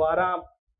12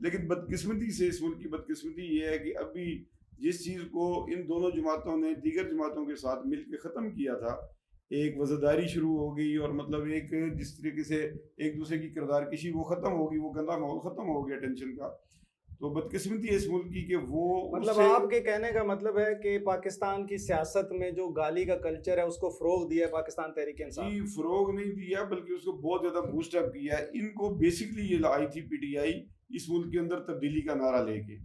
لیکن بدقسمتی سے اس ملک کی بدقسمتی یہ ہے کہ ابھی جس چیز کو ان دونوں جماعتوں نے دیگر جماعتوں کے ساتھ مل کے ختم کیا تھا، ایک وزاداری شروع ہو گئی، اور مطلب ایک جس طریقے سے ایک دوسرے کی کردار کشی وہ ختم ہوگی، وہ گندا ماحول ختم ہو گیا ٹینشن کا. تو بدقسمتی ہے اس ملک کی کہ وہ مطلب آپ کے کہنے کا مطلب ہے کہ پاکستان کی سیاست میں جو گالی کا کلچر ہے اس کو فروغ دیا ہے پاکستان تحریک انصاف؟ جی فروغ نہیں دیا بلکہ اس کو بہت زیادہ بوسٹ اپ کیا ہے. ان کو بیسکلی یہ لائی تھی پی ٹی آئی اس ملک کے اندر تبدیلی کا نعرہ لے کے.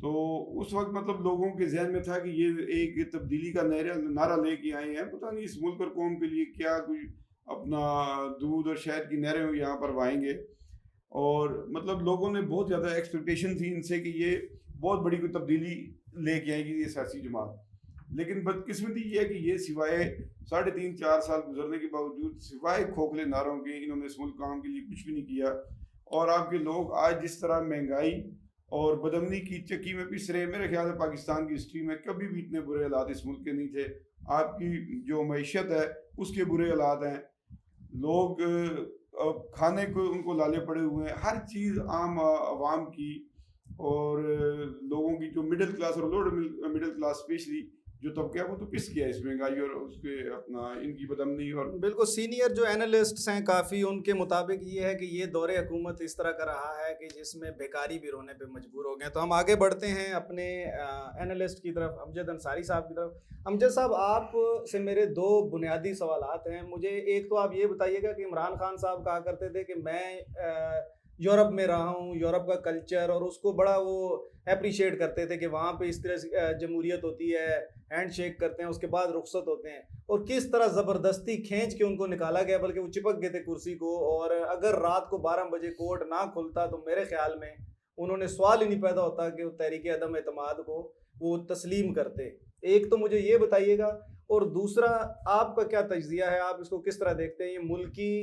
تو اس وقت مطلب لوگوں کے ذہن میں تھا کہ یہ ایک تبدیلی کا نعرہ لے کے آئے ہیں، پتہ نہیں اس ملک اور قوم کے لیے کیا کوئی اپنا دودھ اور شہد کی نہریں یہاں پر وائیں گے. اور مطلب لوگوں نے بہت زیادہ ایکسپیکٹیشن تھی ان سے کہ یہ بہت بڑی کوئی تبدیلی لے کے آئے گی یہ سیاسی جماعت. لیکن بدقسمتی یہ ہے کہ یہ سوائے 3.5-4 سال گزرنے کے باوجود سوائے کھوکھلے نعروں کے انہوں نے اس ملک کام کے لیے کچھ بھی نہیں کیا. اور آپ کے لوگ آج جس طرح مہنگائی اور بدامنی کی چکی میں پس رہے، میرے خیال ہے پاکستان کی ہسٹری میں کبھی بھی اتنے برے حالات اس ملک کے نہیں تھے. آپ کی جو معیشت ہے اس کے برے حالات ہیں، لوگ کھانے کو ان کو لالے پڑے ہوئے ہیں، ہر چیز عام عوام کی اور لوگوں کی جو مڈل کلاس اور لوور مڈل کلاس اسپیشلی جو طبقہ ہے وہ تو پس گیا اس مہنگائی اور اس کے اپنا ان کی بدامنی. اور بالکل سینئر جو اینالسٹس ہیں کافی، ان کے مطابق یہ ہے کہ یہ دور حکومت اس طرح کا رہا ہے کہ جس میں بیکاری بھی رونے پہ مجبور ہو گئے. تو ہم آگے بڑھتے ہیں اپنے اینالسٹ کی طرف، امجد انصاری صاحب کی طرف. امجد صاحب، آپ سے میرے 2 بنیادی سوالات ہیں. مجھے ایک تو آپ یہ بتائیے گا کہ عمران خان صاحب کہا کرتے تھے کہ میں یورپ میں رہا ہوں، یورپ کا کلچر، اور اس کو بڑا وہ اپریشیٹ کرتے تھے کہ وہاں پہ اس طرح جمہوریت ہوتی ہے، ہینڈ شیک کرتے ہیں، اس کے بعد رخصت ہوتے ہیں، اور کس طرح زبردستی کھینچ کے ان کو نکالا گیا، بلکہ وہ چپک گئے تھے کرسی کو. اور اگر رات کو 12 بجے کورٹ نہ کھلتا تو میرے خیال میں انہوں نے سوال ہی نہیں پیدا ہوتا کہ وہ تحریک عدم اعتماد کو وہ تسلیم کرتے. ایک تو مجھے یہ بتائیے گا، اور دوسرا آپ کا کیا تجزیہ ہے، آپ اس کو کس طرح دیکھتے ہیں؟ یہ ملکی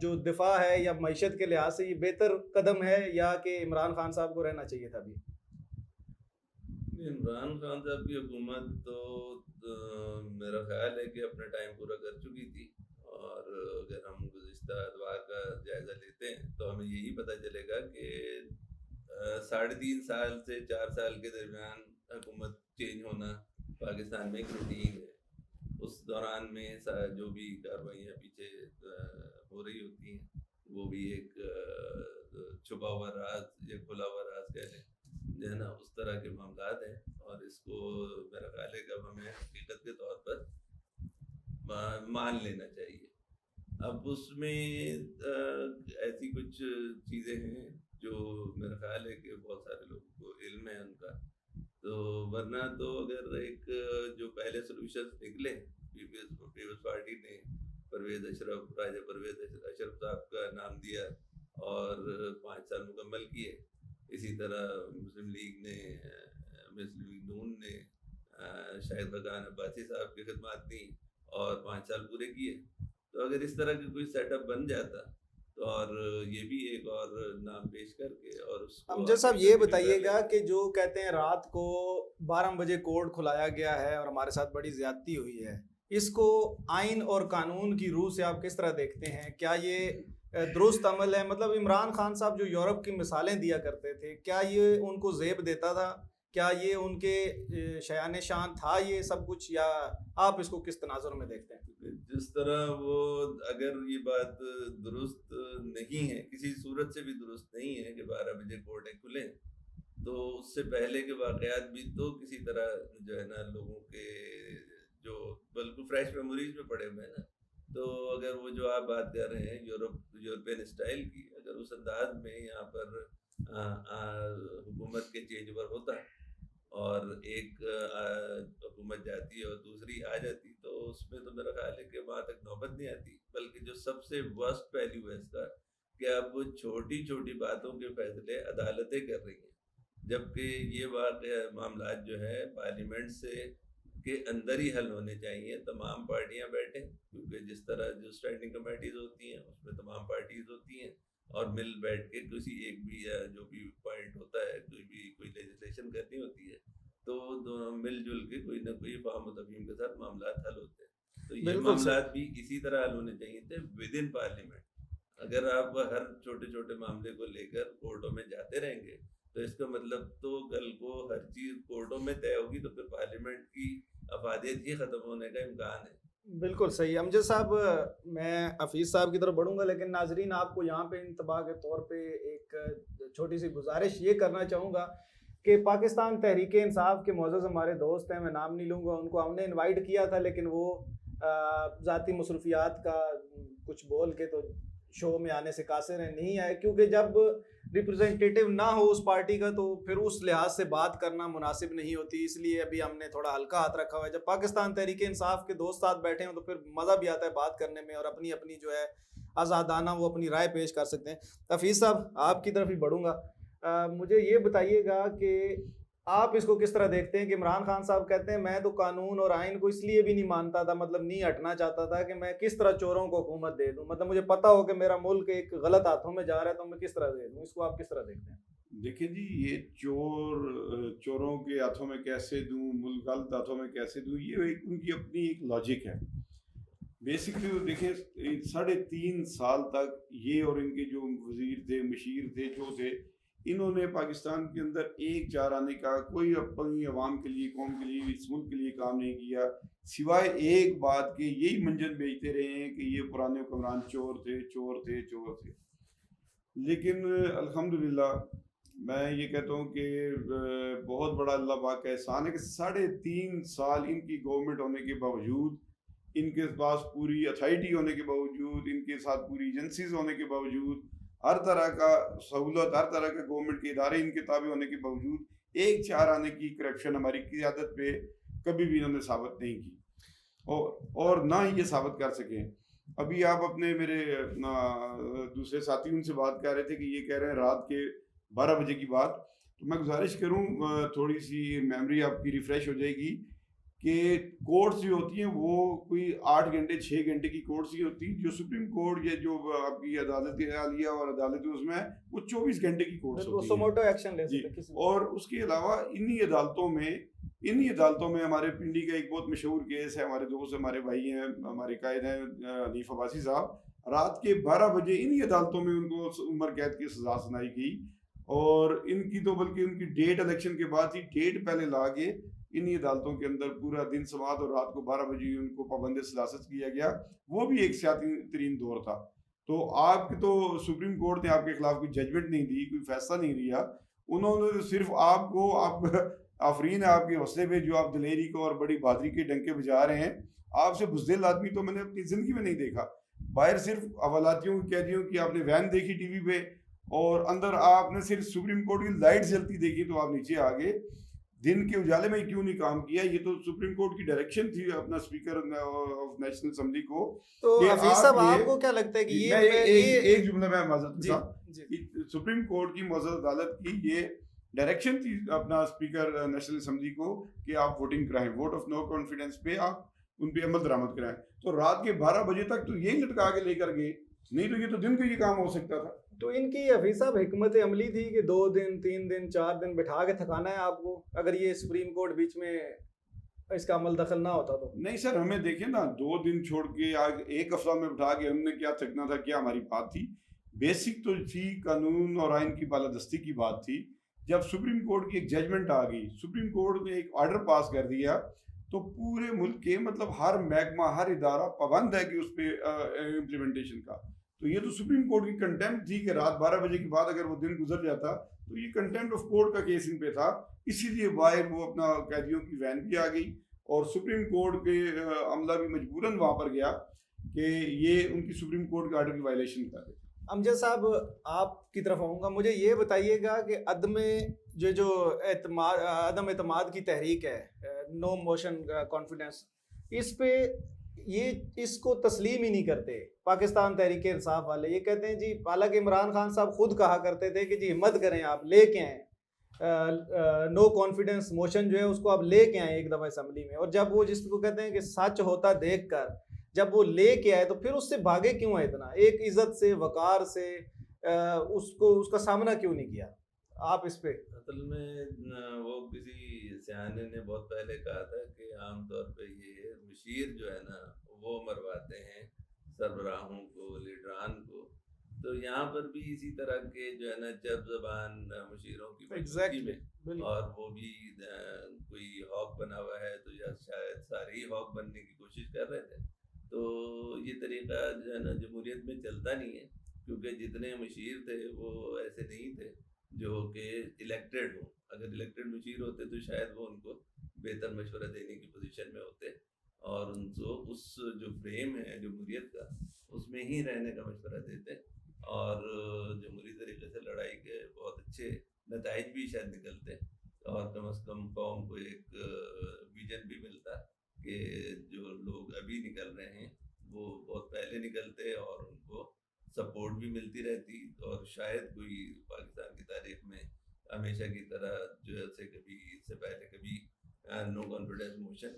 جو دفاع ہے یا معیشت کے لحاظ سے یہ بہتر قدم ہے، یا کہ عمران خان صاحب کو رہنا چاہیے تھا ابھی؟ عمران خان صاحب کی حکومت تو میرا خیال ہے کہ اپنا ٹائم پورا کر چکی تھی. اور اگر ہم گزشتہ ادوار کا جائزہ لیتے ہیں تو ہمیں یہی پتہ چلے گا کہ 3.5 سال سے 4 سال کے درمیان حکومت چینج ہونا پاکستان میں ایک روٹین ہے. اس دوران میں جو بھی کارروائیاں پیچھے ہو رہی ہوتی ہیں وہ بھی ایک چھپا ہوا راز یا کھلا ہوا راز کہہ لیں جو ہے نا، اس طرح کے معاملات ہیں. اور اس کو میرا خیال ہے کہ ہمیں حقیقت کے طور پر مان لینا چاہیے. اب اس میں ایسی کچھ چیزیں ہیں جو میرا خیال ہے کہ بہت سارے لوگوں کو علم ہے ان کا. تو ورنہ تو اگر ایک جو پہلے سولوشن نکلے پیپلز پارٹی نے پرویز اشرف، راجہ پرویز اشرف صاحب کا نام دیا اور 5 سال مکمل کیے. اسی طرح مسلم لیگ نے، مسلم لیگ نون نے شاہد خاقان عباسی صاحب کی خدمات دیں اور 5 سال پورے کیے. تو اگر اس طرح کی کوئی سیٹ اپ بن جاتا تو اور یہ بھی ایک اور نام پیش کر کے اور اس کو امجد صاحب یہ بتائیے گا کہ جو کہتے ہیں رات کو 12 بجے کورٹ کھلایا گیا ہے اور ہمارے ساتھ بڑی زیادتی ہوئی ہے، اس کو آئین اور قانون کی روح سے آپ کس طرح دیکھتے ہیں؟ کیا یہ درست عمل ہے؟ مطلب عمران خان صاحب جو یورپ کی مثالیں دیا کرتے تھے، کیا یہ ان کو زیب دیتا تھا؟ کیا یہ ان کے شایان شان تھا یہ سب کچھ، یا آپ اس کو کس تناظر میں دیکھتے ہیں؟ جس طرح وہ، اگر یہ بات درست نہیں ہے، کسی صورت سے بھی درست نہیں ہے کہ 12 بجے کورٹیں کھلیں، تو اس سے پہلے کے واقعات بھی تو کسی طرح جو ہے نا لوگوں کے جو بالکل فریش میموریز میں پڑے ہوئے ہیں نا. تو اگر وہ جو آپ بات کر رہے ہیں یورپین اسٹائل کی، اگر اس انداز میں یہاں پر حکومت کے چینج اوور ہوتا اور ایک حکومت جاتی اور دوسری آ جاتی، تو اس میں تو میرا خیال ہے کہ وہاں تک نوبت نہیں آتی. بلکہ جو سب سے ورسٹ پہلو ہے اس کا کہ اب چھوٹی چھوٹی باتوں کے فیصلے عدالتیں کر رہی ہیں، جبکہ یہ معاملات جو ہے پارلیمنٹ سے کے اندر ہی حل ہونے چاہیے. تمام پارٹیاں بیٹھیں، کیونکہ جس طرح جو اسٹینڈنگ کمیٹیز ہوتی ہیں اس میں تمام پارٹیز ہوتی ہیں، اور مل بیٹھ کے کسی ایک بھی جو بھی پوائنٹ ہوتا ہے، کوئی لیجسلیشن کرنی ہوتی ہے، تو مل جل کے کوئی نہ کوئی فہم و تفہیم کے ساتھ معاملات حل ہوتے ہیں. تو یہ معاملات بھی اسی طرح حل ہونے چاہیے تھے ود ان پارلیمنٹ. اگر آپ ہر چھوٹے چھوٹے معاملے کو لے کر کورٹوں میں جاتے رہیں گے تو اس کا مطلب تو کل کو ہر چیز کورٹوں میں طے ہوگی تو پھر پارلیمنٹ کی افادیت ہی ختم ہونے کا امکان ہے۔ بالکل صحیح امجد صاحب، میں حفیظ صاحب کی طرف بڑھوں گا، لیکن ناظرین آپ کو یہاں پہ انتباہ کے طور پہ ایک چھوٹی سی گزارش یہ کرنا چاہوں گا کہ پاکستان تحریک انصاف کے معزز ہمارے دوست ہیں، میں نام نہیں لوں گا ان کو، ہم نے انوائٹ کیا تھا لیکن وہ ذاتی مصروفیات کا کچھ بول کے تو شو میں آنے سے قاصر ہیں، نہیں آئے، کیونکہ جب ریپرزینٹیٹیو نہ ہو اس پارٹی کا تو پھر اس لحاظ سے بات کرنا مناسب نہیں ہوتی، اس لیے ابھی ہم نے تھوڑا ہلکا ہاتھ رکھا ہوا ہے۔ جب پاکستان تحریک انصاف کے دوست ساتھ بیٹھے ہوں تو پھر مزہ بھی آتا ہے بات کرنے میں، اور اپنی اپنی جو ہے آزادانہ وہ اپنی رائے پیش کر سکتے ہیں۔ حفیظ صاحب آپ کی طرف ہی بڑھوں گا، مجھے یہ بتائیے گا کہ آپ اس کو کس طرح دیکھتے ہیں کہ عمران خان صاحب کہتے ہیں میں تو قانون اور آئین کو اس لیے بھی نہیں مانتا تھا، مطلب نہیں ہٹنا چاہتا تھا کہ میں کس طرح چوروں کو حکومت دے دوں، مطلب مجھے پتا ہو کہ میرا ملک ایک غلط ہاتھوں میں جا رہا ہے تو میں کس طرح دے دوں، اس کو آپ کس طرح دیکھتے ہیں؟ دیکھیں جی، یہ چوروں کے ہاتھوں میں کیسے دوں، ملک غلط ہاتھوں میں کیسے دوں، یہ ان کی اپنی ایک لاجک ہے۔ بیسکلی دیکھیں 3.5 سال تک یہ اور ان کے جو وزیر تھے، مشیر تھے، جو تھے، انہوں نے پاکستان کے اندر ایک چار آنے کا کوئی اپنی عوام کے لیے، قوم کے لیے، اس ملک کے لیے کام نہیں کیا، سوائے ایک بات کے یہی منجن بیچتے رہے ہیں کہ یہ پرانے حکمران چور تھے، چور تھے، چور تھے۔ لیکن الحمدللہ میں یہ کہتا ہوں کہ بہت بڑا اللہ پاک کا احسان ہے کہ 3.5 سال ان کی گورنمنٹ ہونے کے باوجود، ان کے پاس پوری اتھارٹی ہونے کے باوجود، ان کے ساتھ پوری ایجنسیز ہونے کے باوجود، ہر طرح کا سہولت، ہر طرح کے گورنمنٹ کے ادارے ان کے تابع ہونے کے باوجود، ایک چار آنے کی کرپشن ہماری قیادت پہ کبھی بھی انہوں نے ثابت نہیں کی، اور نہ ہی یہ ثابت کر سکیں۔ ابھی آپ اپنے میرے دوسرے ساتھی ان سے بات کر رہے تھے کہ یہ کہہ رہے ہیں رات کے 12 بجے کی بات، تو میں گزارش کروں تھوڑی سی میموری آپ کی ریفریش ہو جائے گی کہ کورٹس جو ہوتی ہیں وہ کوئی 8 گھنٹے 6 گھنٹے کی کورٹس ہی ہوتی ہیں، جو سپریم کورٹ یا جو آپ کی عدالت عالیہ اور عدالت اس میں وہ 24 گھنٹے کی کورٹس ہوتی ہیں سوموٹو ایکشن لے جی۔ سکتے ہیں۔ اور اس کے علاوہ انہی عدالتوں میں ہمارے پنڈی کا ایک بہت مشہور کیس ہے، ہمارے دوست ہمارے بھائی ہیں، ہمارے قائد ہیں حنیف عباسی صاحب، رات کے 12 بجے انہی عدالتوں میں ان کو عمر قید کی سزا سنائی گئی، اور ان کی تو بلکہ ان کی ڈیٹ الیکشن کے بعد ہی ڈیٹ پہلے لا کے انہی عدالتوں کے اندر پورا دن سماعت اور رات کو 12 بجے ان کو پابند سیاست کیا گیا۔ وہ بھی ایک سیاسی ترین دور تھا۔ تو آپ کی تو سپریم کورٹ نے آپ کے خلاف کوئی ججمنٹ نہیں دی، کوئی فیصلہ نہیں دیا، انہوں نے صرف آپ کو، آپ آفرین ہے آپ کے حوصلے پہ جو آپ دلیری کو اور بڑی بہادری کے ڈنکے بجا رہے ہیں، آپ سے بزدل آدمی تو میں نے اپنی زندگی میں نہیں دیکھا۔ باہر صرف حوالاتیوں کی قیدیوں کی آپ نے وین دیکھی ٹی وی پہ، اور اندر آپ نے صرف سپریم کورٹ کی لائٹ جلتی دیکھی تو آپ نیچے آ گئے۔ دن کے اجالے میں کیوں نہیں کام کیا؟ یہ تو سپریم کورٹ کی ڈائریکشن تھی اپنا اسپیکر آف نیشنل اسمبلی کو۔ تو حفیظ صاحب آپ کو کیا لگتا ہے کہ یہ ایک جملہ میں معذرت، سپریم کورٹ کی معزز عدالت کی یہ ڈائریکشن تھی اپنا اسپیکر نیشنل اسمبلی کو کہ آپ ووٹنگ کرائیں، ووٹ آف نو کانفیڈنس پہ آپ ان پہ عمل درآمد کرائیں، تو رات کے 12 بجے تک تو یہی لٹکا کے لے کر گئے، نہیں تو یہ تو دن کا یہ کام ہو سکتا تھا۔ تو ان کی حفیظ صاحب حکمت عملی تھی کہ 2 دن 3 دن 4 دن بٹھا کے تھکانا ہے آپ کو، اگر یہ سپریم کورٹ بیچ میں اس کا عمل دخل نہ ہوتا تو؟ نہیں سر، ہمیں دیکھیں نا، 2 دن چھوڑ کے آج ایک ہفتہ میں بٹھا کے ہم نے کیا تھکنا تھا، کیا ہماری بات تھی؟ بیسک تو تھی قانون اور آئین کی بالادستی کی بات تھی۔ جب سپریم کورٹ کی ایک ججمنٹ آ گئی، سپریم کورٹ نے ایک آرڈر پاس کر دیا، تو پورے ملک کے مطلب ہر محکمہ، ہر ادارہ پابند ہے کہ اس پہ امپلیمنٹیشن کا۔ تو یہ تو سپریم کورٹ کی کنٹمپٹ تھی کہ رات 12 بجے کے بعد اگر وہ دن گزر جاتا تو یہ کنٹمپٹ آف کورٹ کا کیس ان پہ تھا، اسی لیے باہر وہ اپنا قیدیوں کی وین بھی آ گئی، اور سپریم کورٹ کے عملہ بھی مجبوراً وہاں پر گیا کہ یہ ان کی سپریم کورٹ کے آرڈر کی وائلیشن کر رہے۔ امجد صاحب آپ کی طرف آؤں گا، مجھے یہ بتائیے گا کہ عدم اعتماد کی تحریک ہے، نو موشن کانفیڈنس، اس پہ یہ اس کو تسلیم ہی نہیں کرتے پاکستان تحریک انصاف والے، یہ کہتے ہیں جی، حالانکہ عمران خان صاحب خود کہا کرتے تھے کہ جی ہمت کریں، آپ لے کے آئیں نو کانفیڈنس موشن جو ہے اس کو آپ لے کے آئیں ایک دفعہ اسمبلی میں، اور جب وہ جس کو کہتے ہیں کہ سچ ہوتا دیکھ کر جب وہ لے کے آئے تو پھر اس سے بھاگے کیوں ہے اتنا، ایک عزت سے، وقار سے اس کا سامنا کیوں نہیں کیا؟ آپ اس پہ؟ اصل میں وہ کسی سیانے نے بہت پہلے کہا تھا کہ عام طور پہ یہ مشیر جو ہے نا وہ مرواتے ہیں سربراہوں کو، لیڈران کو، تو یہاں پر بھی اسی طرح کے جو ہے نا چپ زبان مشیروں کی موجودگی میں، اور وہ بھی کوئی ہاک بنا ہوا ہے تو یا شاید سارے ہی ہاک بننے کی کوشش کر رہے تھے. تو یہ طریقہ جو ہے نا جمہوریت میں چلتا نہیں ہے، کیونکہ جتنے مشیر تھے وہ ایسے نہیں تھے جو کہ الیکٹڈ ہوں. اگر الیکٹڈ مشیر ہوتے تو شاید وہ ان کو بہتر مشورہ دینے کی پوزیشن میں ہوتے، اور ان کو اس جو فریم ہے جمہوریت کا اس میں ہی رہنے کا مشورہ دیتے، اور جمہوری طریقے سے لڑائی کے بہت اچھے نتائج بھی شاید نکلتے، اور کم از کم قوم کو ایک ویژن بھی ملتا کہ جو لوگ ابھی نکل رہے ہیں وہ بہت پہلے نکلتے اور ان کو سپورٹ بھی ملتی رہتی، اور شاید کوئی پاکستان کی تاریخ میں ہمیشہ کی طرح جو ہے کبھی اس سے پہلے کبھی نو کانفیڈنس موشن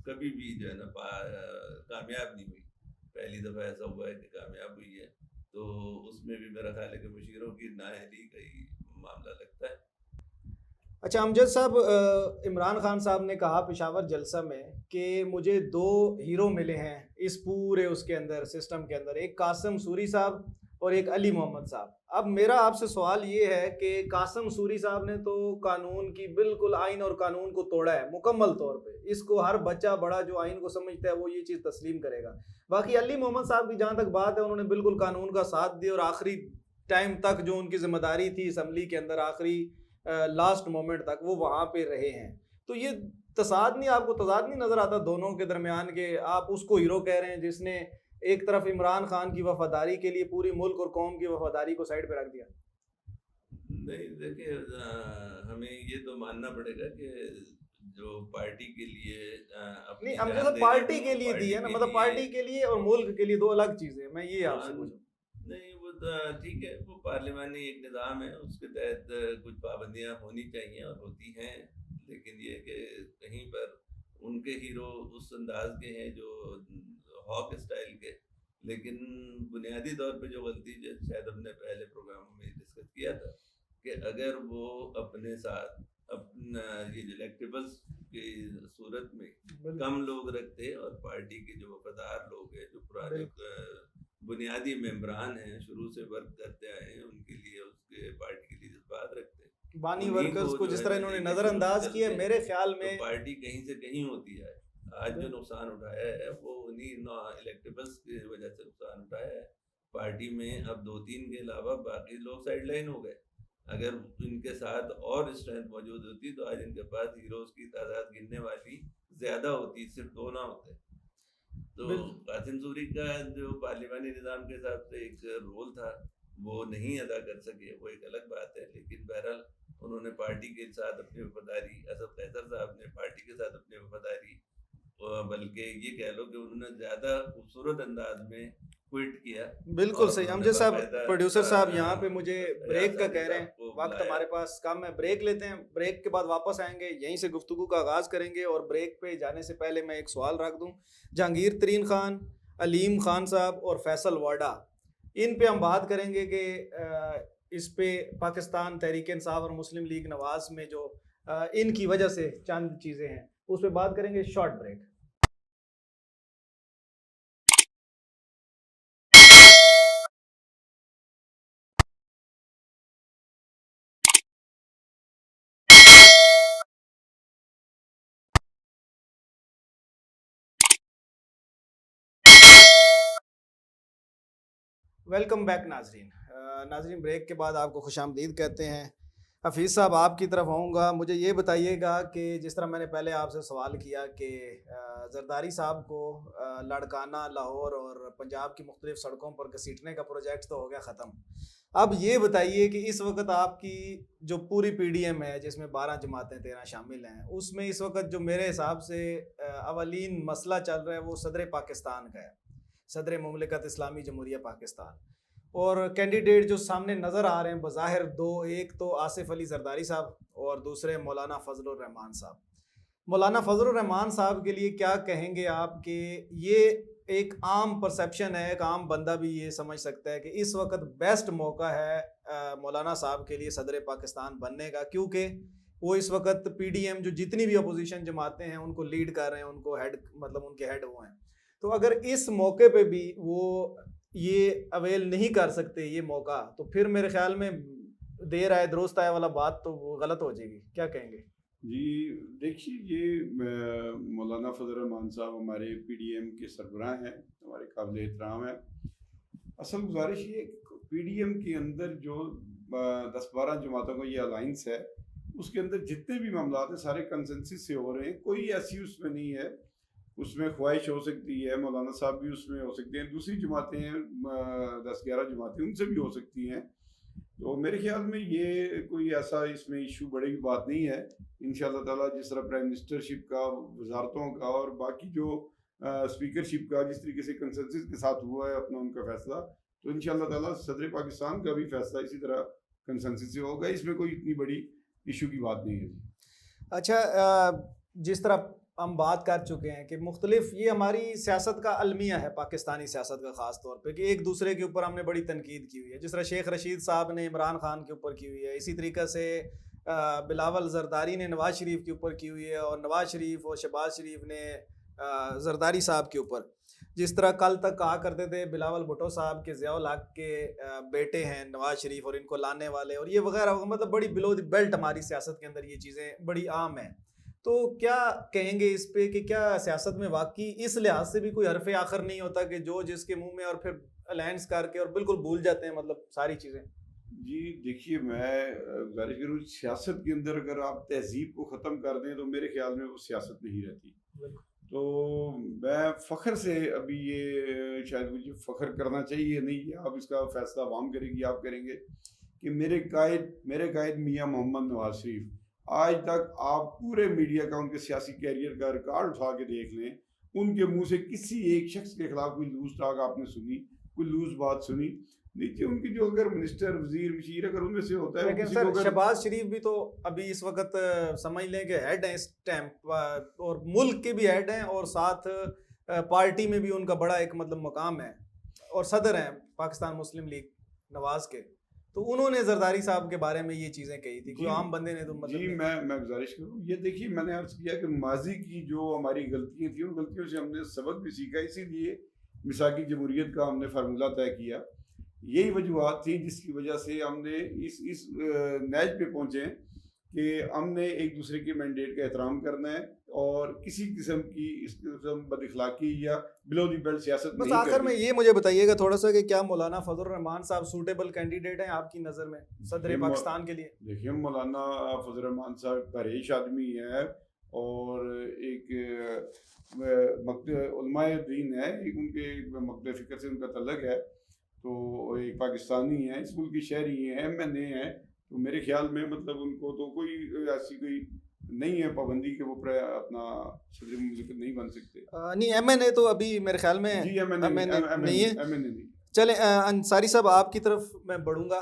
کبھی بھی جو ہے نا کامیاب نہیں ہوئی. پہلی دفعہ ایسا ہوا ہے کہ کامیاب ہوئی ہے، تو اس میں بھی میرا خیال ہے کہ مشیروں کی نااہلی کا ہی معاملہ لگتا ہے. اچھا امجد صاحب، عمران خان صاحب نے کہا پشاور جلسہ میں کہ مجھے 2 ہیرو ملے ہیں اس پورے اس کے اندر سسٹم کے اندر، ایک قاسم سوری صاحب اور ایک علی محمد صاحب. اب میرا آپ سے سوال یہ ہے کہ قاسم سوری صاحب نے تو قانون کی بالکل آئین اور قانون کو توڑا ہے مکمل طور پہ، اس کو ہر بچہ بڑا جو آئین کو سمجھتا ہے وہ یہ چیز تسلیم کرے گا. باقی علی محمد صاحب کی جہاں تک بات ہے، انہوں نے بالکل قانون کا ساتھ دیا، اور آخری ٹائم تک جو ان کی ذمہ داری تھی اسمبلی کے اندر، آخری لاسٹ مومنٹ تک وہ وہاں پہ رہے ہیں. تو یہ تصاد نہیں، آپ کو تضاد نہیں نظر آتا دونوں کے درمیان کہ آپ اس کو ہیرو کہہ رہے ہیں جس نے ایک طرف عمران خان کی وفاداری کے لیے پوری ملک اور قوم کی وفاداری کو سائڈ پہ رکھ دیا؟ نہیں دیکھیے، ہمیں یہ تو ماننا پڑے گا کہ جو پارٹی کے لیے نہیں، ہم جیسے پارٹی کے لیے دی ہے نا، مطلب پارٹی کے لیے اور ملک کے لیے 2 الگ چیزیں. میں یہ آپ سے پوچھوں. نہیں، وہ ٹھیک ہے، وہ پارلیمانی ایک نظام ہے، اس کے تحت کچھ پابندیاں ہونی چاہیے اور ہوتی ہیں، لیکن یہ کہ کہیں پر ان کے ہیرو اس انداز کے ہیں جو ہاک اسٹائل کے. لیکن بنیادی طور پہ جو غلطی شاید ہم نے پہلے پروگراموں میں ڈسکس کیا تھا کہ اگر وہ اپنے ساتھ اپنا یہ جو الیکٹیبلس کی صورت میں کم لوگ رکھتے، اور پارٹی کے جو وفادار لوگ ہیں جو پرانے بنیادی ممبران ہیں شروع سے ورک کرتے آئے ہیں، ان کے لیے اس کے پارٹی کے لیے جذبات رکھتے، بانی ورکرز کو جس طرح انہوں نے نظر انداز کیا، میرے خیال میں پارٹی کہیں سے کہیں ہوتی ہے. آج جو نقصان اٹھایا ہے وہ انہیں الیکٹیبلس کی وجہ سے نقصان اٹھایا ہے. پارٹی میں اب 2-3 کے علاوہ باقی لوگ سائڈ لائن ہو گئے. اگر ان کے ساتھ اور اسٹرینتھ موجود ہوتی تو آج ان کے پاس ہیروز کی تعداد گننے والی زیادہ ہوتی، صرف 2 نہ ہوتے. تو قاسم سوری کا جو پارلیمانی نظام کے حساب سے ایک رول تھا وہ نہیں ادا کر سکے، وہ ایک الگ بات ہے. لیکن بہرحال انہوں نے پارٹی کے ساتھ اپنی وفاداری، اسد قیصر صاحب نے پارٹی کے ساتھ اپنی وفاداری، بلکہ یہ کہہ لو کہ انہوں نے زیادہ خوبصورت انداز میں کوئٹ کیا. بالکل صحیح. امجد صاحب، پروڈیوسر صاحب یہاں پہ مجھے بریک کا کہہ رہے ہیں، وقت ہمارے پاس کم ہے، بریک لیتے ہیں. بریک کے بعد واپس آئیں گے، یہیں سے گفتگو کا آغاز کریں گے. اور بریک پہ جانے سے پہلے میں ایک سوال رکھ دوں. جہانگیر ترین خان، علیم خان صاحب اور فیصل واڈا، ان پہ ہم بات کریں گے کہ اس پہ پاکستان تحریک انصاف اور مسلم لیگ نواز میں جو ان کی وجہ سے چند چیزیں ہیں اس پہ بات کریں گے. Short break. ویلکم بیک ناظرین. بریک کے بعد آپ کو خوش آمدید کہتے ہیں. حفیظ صاحب، آپ کی طرف آؤں گا. مجھے یہ بتائیے گا کہ جس طرح میں نے پہلے آپ سے سوال کیا کہ زرداری صاحب کو لاڑکانہ، لاہور اور پنجاب کی مختلف سڑکوں پر گھسیٹنے کا پروجیکٹ تو ہو گیا ختم. اب یہ بتائیے کہ اس وقت آپ کی جو پوری پی ڈی ایم ہے جس میں 12 جماعتیں 13 شامل ہیں، اس میں اس وقت جو میرے حساب سے اولین مسئلہ چل رہا ہے وہ صدر پاکستان کا ہے، صدر مملکت اسلامی جمہوریہ پاکستان. اور کینڈیڈیٹ جو سامنے نظر آ رہے ہیں بظاہر 2، ایک تو آصف علی زرداری صاحب اور دوسرے مولانا فضل الرحمان صاحب. مولانا فضل الرحمان صاحب کے لیے کیا کہیں گے آپ کہ یہ ایک عام پرسیپشن ہے، ایک عام بندہ بھی یہ سمجھ سکتا ہے کہ اس وقت بیسٹ موقع ہے مولانا صاحب کے لیے صدر پاکستان بننے کا، کیونکہ وہ اس وقت پی ڈی ایم جو جتنی بھی اپوزیشن جماعتیں ہیں ان کو لیڈ کر رہے ہیں، ان کو ہیڈ، مطلب ان کے ہیڈ وہ ہیں. تو اگر اس موقع پہ بھی وہ یہ اویل نہیں کر سکتے یہ موقع، تو پھر میرے خیال میں دیر آئے درست آئے والا بات تو وہ غلط ہو جائے گی. کیا کہیں گے؟ جی دیکھیے، یہ مولانا فضل الرحمان صاحب ہمارے پی ڈی ایم کے سربراہ ہیں، ہمارے قابل احترام ہیں. اصل گزارش یہ ہے کہ پی ڈی ایم کے اندر جو 10-12 جماعتوں کا یہ الائنس ہے، اس کے اندر جتنے بھی معاملات ہیں سارے کنسنسس سے ہو رہے ہیں. کوئی ایسی اس میں نہیں ہے، اس میں خواہش ہو سکتی ہے، مولانا صاحب بھی اس میں ہو سکتے ہیں، دوسری جماعتیں ہیں 10-11 جماعتیں ان سے بھی ہو سکتی ہیں. تو میرے خیال میں یہ کوئی ایسا اس میں ایشو بڑی بات نہیں ہے. انشاءاللہ تعالیٰ جس طرح پرائم منسٹرشپ کا، وزارتوں کا اور باقی جو اسپیکرشپ کا جس طریقے سے کنسنسس کے ساتھ ہوا ہے اپنا ان کا فیصلہ، تو انشاءاللہ تعالیٰ صدر پاکستان کا بھی فیصلہ اسی طرح کنسنسس سے ہوگا. اس میں کوئی اتنی بڑی ایشو کی بات نہیں ہے. اچھا، جس طرح ہم بات کر چکے ہیں کہ مختلف یہ ہماری سیاست کا المیہ ہے، پاکستانی سیاست کا خاص طور پہ، کہ ایک دوسرے کے اوپر ہم نے بڑی تنقید کی ہوئی ہے. جس طرح شیخ رشید صاحب نے عمران خان کے اوپر کی ہوئی ہے، اسی طریقے سے بلاول زرداری نے نواز شریف کے اوپر کی ہوئی ہے، اور نواز شریف اور شہباز شریف نے زرداری صاحب کے اوپر. جس طرح کل تک کہا کرتے تھے بلاول بھٹو صاحب کے ضیاء الحق کے بیٹے ہیں نواز شریف اور ان کو لانے والے، اور یہ وغیرہ، مطلب بڑی بلو دی بیلٹ ہماری سیاست کے اندر یہ چیزیں بڑی عام ہیں. تو کیا کہیں گے اس پہ کہ کیا سیاست میں واقعی اس لحاظ سے بھی کوئی حرف آخر نہیں ہوتا کہ جو جس کے منہ میں، اور پھر الائنس کر کے اور بالکل بھول جاتے ہیں مطلب ساری چیزیں؟ جی دیکھیے، میں گزارش کروں، سیاست کے اندر اگر آپ تہذیب کو ختم کر دیں تو میرے خیال میں وہ سیاست نہیں رہتی. تو میں فخر سے ابھی یہ شاید مجھے فخر کرنا چاہیے نہیں، آپ اس کا فیصلہ عوام کریں گی، آپ کریں گے، کہ میرے قائد میاں محمد نواز شریف آج تک آپ پورے میڈیا کا ان کے سیاسی کیریئر کا ریکارڈ اٹھا کے دیکھ لیں، ان کے منہ سے کسی ایک شخص کے خلاف کوئی لوز ٹاک آپ نے سنی، کوئی لوز بات سنی؟ دیکھیے ان کی جو اگر منسٹر، وزیر، وزیر اگر ان میں سے ہوتا ہے، لیکن سر شہباز شریف بھی تو ابھی اس وقت سمجھ لیں کہ ہیڈ ہیں اس ٹائم، اور ملک کے بھی ہیڈ ہیں، اور ساتھ پارٹی میں بھی ان کا بڑا ایک مطلب مقام ہے، اور صدر ہیں پاکستان مسلم لیگ نواز کے. تو انہوں نے زرداری صاحب کے بارے میں یہ چیزیں کہی تھی، کوئی عام بندے نے تو مطلب جی میں گزارش کروں، یہ دیکھیے میں نے عرض کیا کہ ماضی کی جو ہماری غلطیاں تھیں ان غلطیوں سے ہم نے سبق بھی سیکھا، اسی لیے مساقی جمہوریت کا ہم نے فارمولہ طے کیا. یہی وجوہات تھیں جس کی وجہ سے ہم نے اس نیج پہ پہنچے کہ ہم نے ایک دوسرے کے مینڈیٹ کا احترام کرنا ہے، اور کسی قسم کی اس قسم بد اخلاقی یا بلو دی بیلٹ سیاست بس نہیں آخر کرنی. میں یہ مجھے بتائیے گا تھوڑا سا کہ کیا مولانا فضل الرحمان صاحب سوٹیبل کینڈیڈیٹ ہیں آپ کی نظر میں صدر پاکستان کے لیے؟ دیکھیے مولانا فضل الرحمان صاحب پرہیش آدمی ہے، اور ایک علماء دین ہے، ان کے مقد فکر سے ان کا تعلق ہے، تو ایک پاکستانی ہیں، اس ملک کی شہری ہیں، ایم این اے ہیں. تو میرے خیال میں مطلب ان کو تو کوئی ایسی کوئی نہیں ہے پابندی کہ وہ اپنا صدر مملکت نہیں بن سکتے. نہیں، ایم این اے تو ابھی میرے خیال میں جی ایم این اے نہیں ہے. چلیں انصاری صاحب آپ کی طرف میں بڑھوں گا.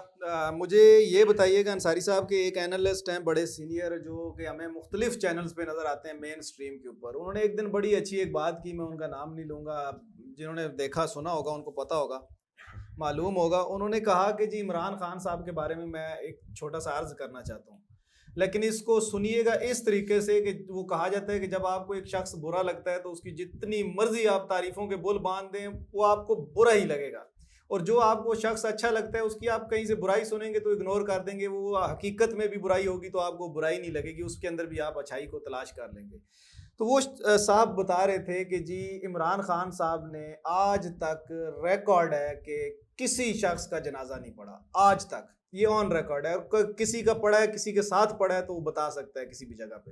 مجھے یہ بتائیے گا، انصاری صاحب کے ایک اینالسٹ ہیں بڑے سینئر، جو کہ ہمیں مختلف چینلز پہ نظر آتے ہیں مین سٹریم کے اوپر. انہوں نے ایک دن بڑی اچھی ایک بات کی، میں ان کا نام نہیں لوں گا، جنہوں نے دیکھا سنا ہوگا ان کو پتہ ہوگا، معلوم ہوگا. انہوں نے کہا کہ جی عمران خان صاحب کے بارے میں ایک چھوٹا سا عرض کرنا چاہتا ہوں، لیکن اس کو سنیے گا اس طریقے سے کہ وہ کہا جاتا ہے کہ جب آپ کو ایک شخص برا لگتا ہے تو اس کی جتنی مرضی آپ تعریفوں کے بل باندھ دیں وہ آپ کو برا ہی لگے گا، اور جو آپ کو شخص اچھا لگتا ہے اس کی آپ کہیں سے برائی سنیں گے تو اگنور کر دیں گے، وہ حقیقت میں بھی برائی ہوگی تو آپ کو برائی نہیں لگے گی، اس کے اندر بھی آپ اچھائی کو تلاش کر لیں گے. تو وہ صاحب بتا رہے تھے کہ جی عمران خان صاحب نے آج تک ریکارڈ ہے کہ کسی شخص کا جنازہ نہیں پڑھا، آج تک یہ آن ریکارڈ ہے، اور کسی کا پڑھا ہے، کسی کے ساتھ پڑھا ہے تو وہ بتا سکتا ہے کسی بھی جگہ پہ.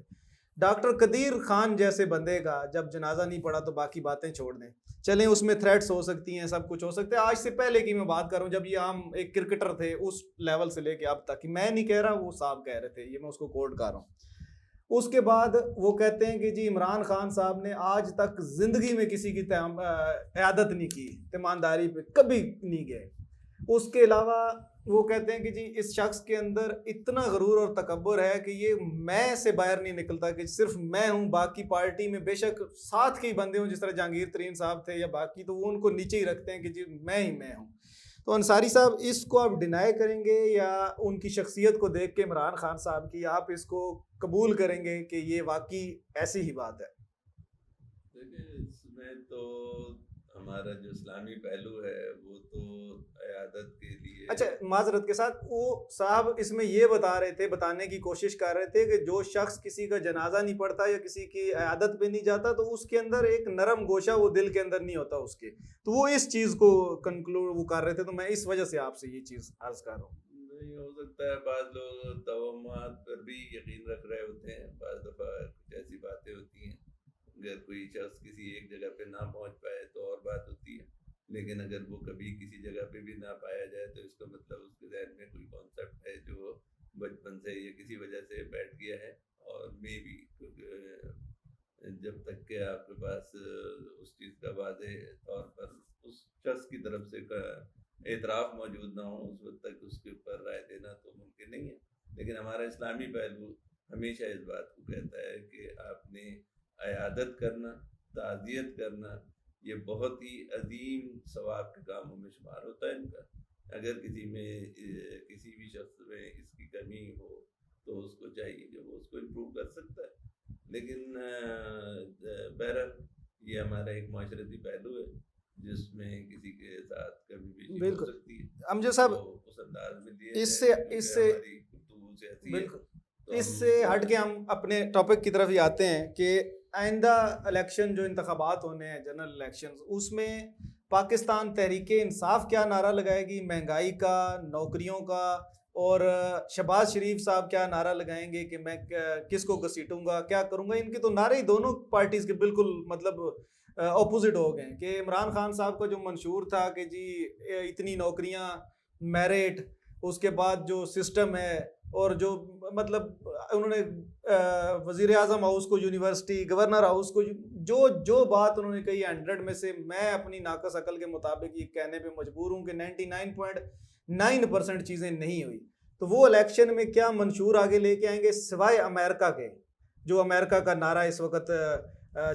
ڈاکٹر قدیر خان جیسے بندے کا جب جنازہ نہیں پڑھا تو باقی باتیں چھوڑ دیں، چلیں اس میں تھریٹس ہو سکتی ہیں، سب کچھ ہو سکتا ہے. آج سے پہلے کی میں بات کر رہا ہوں، جب یہ عام ایک کرکٹر تھے اس لیول سے لے کے اب تک، میں نہیں کہہ رہا، وہ صاحب کہہ رہے تھے، یہ میں اس کو کوٹ کر رہا ہوں. اس کے بعد وہ کہتے ہیں کہ جی عمران خان صاحب نے آج تک زندگی میں کسی کی عیادت نہیں کی، تیمانداری پہ کبھی نہیں گئے. اس کے علاوہ وہ کہتے ہیں کہ جی اس شخص کے اندر اتنا غرور اور تکبر ہے کہ یہ میں سے باہر نہیں نکلتا کہ صرف میں ہوں، باقی پارٹی میں بے شک ساتھ کے ہی بندے ہوں، جس طرح جہانگیر ترین صاحب تھے یا باقی، تو وہ ان کو نیچے ہی رکھتے ہیں کہ جی میں ہی میں ہوں. تو انصاری صاحب اس کو آپ ڈینائی کریں گے یا ان کی شخصیت کو دیکھ کے عمران خان صاحب کی آپ اس کو قبول کریں گے کہ یہ واقعی ایسی ہی بات ہے؟ دیکھیں اس میں تو ہمارا جو اسلامی پہلو ہے وہ تو عیادت کے لیے. اچھا معذرت کے ساتھ وہ صاحب اس میں یہ بتانے کی کوشش کر رہے تھے کہ جو شخص کسی کا جنازہ نہیں پڑھتا یا کسی کی عیادت پہ نہیں جاتا تو اس کے اندر ایک نرم گوشہ وہ دل کے اندر نہیں ہوتا اس کے, تو وہ اس چیز کو کنکلوڈ وہ کر رہے تھے, تو میں اس وجہ سے آپ سے یہ چیز عرض کر رہا ہوں. نہیں ہو سکتا ہے, بعض لوگ توہمات پر بھی یقین رکھ رہے ہوتے ہیں, بعض دفعہ کچھ ایسی باتیں ہوتی ہیں, اگر کوئی شخص کسی ایک جگہ پہ نہ پہنچ پائے تو اور بات ہوتی ہے, لیکن اگر وہ کبھی کسی جگہ پہ بھی نہ پایا جائے تو اس کا مطلب اس کے ذہن میں کوئی کانسیپٹ ہے جو بچپن سے یا کسی وجہ سے بیٹھ گیا ہے. اور میں بھی کیونکہ جب تک کہ آپ کے پاس اس چیز کا واضح طور پر اس شخص کی طرف سے اعتراف موجود نہ ہو, اس وقت تک اس کے اوپر رائے دینا تو ممکن نہیں ہے. لیکن ہمارا اسلامی پہلو ہمیشہ اس بات کو کہتا ہے کہ آپ نے عیادت کرنا, تعزیت کرنا, یہ بہت ہی عظیم ثواب کے کاموں میں شمار ہوتا ہے ان کا. اگر کسی میں کسی بھی شخص میں اس کی کمی ہو تو اس کو چاہیے کہ وہ اس کو امپروو کر سکتا ہے. لیکن بہرحال یہ ہمارا ایک معاشرتی پہلو ہے جس میں کسی کے ساتھ کبھی بھی چیز ہو سکتی ہے. امجد صاحب اس انداز میں لیے اس سے ہٹ کے ہم اپنے ٹاپک کی طرف ہی آتے ہیں کہ آئندہ الیکشن جو انتخابات ہونے ہیں جنرل الیکشنز, اس میں پاکستان تحریک انصاف کیا نعرہ لگائے گی, مہنگائی کا, نوکریوں کا, اور شہباز شریف صاحب کیا نعرہ لگائیں گے کہ میں کس کو گھسیٹوں گا, کیا کروں گا. ان کے تو نعرے ہی دونوں پارٹیز کے بالکل مطلب اپوزٹ ہو گئے ہیں. کہ عمران خان صاحب کا جو منشور تھا کہ جی اتنی نوکریاں, میرٹ, اس کے بعد جو سسٹم ہے, اور جو مطلب انہوں نے وزیر اعظم ہاؤس کو یونیورسٹی, گورنر ہاؤس کو, جو بات انہوں نے کہی 100 میں سے میں اپنی ناقص عقل کے مطابق یہ کہنے پہ مجبور ہوں کہ 99.9% چیزیں نہیں ہوئی. تو وہ الیکشن میں کیا منشور آگے لے کے آئیں گے سوائے امریکہ کے, جو امریکہ کا نعرہ اس وقت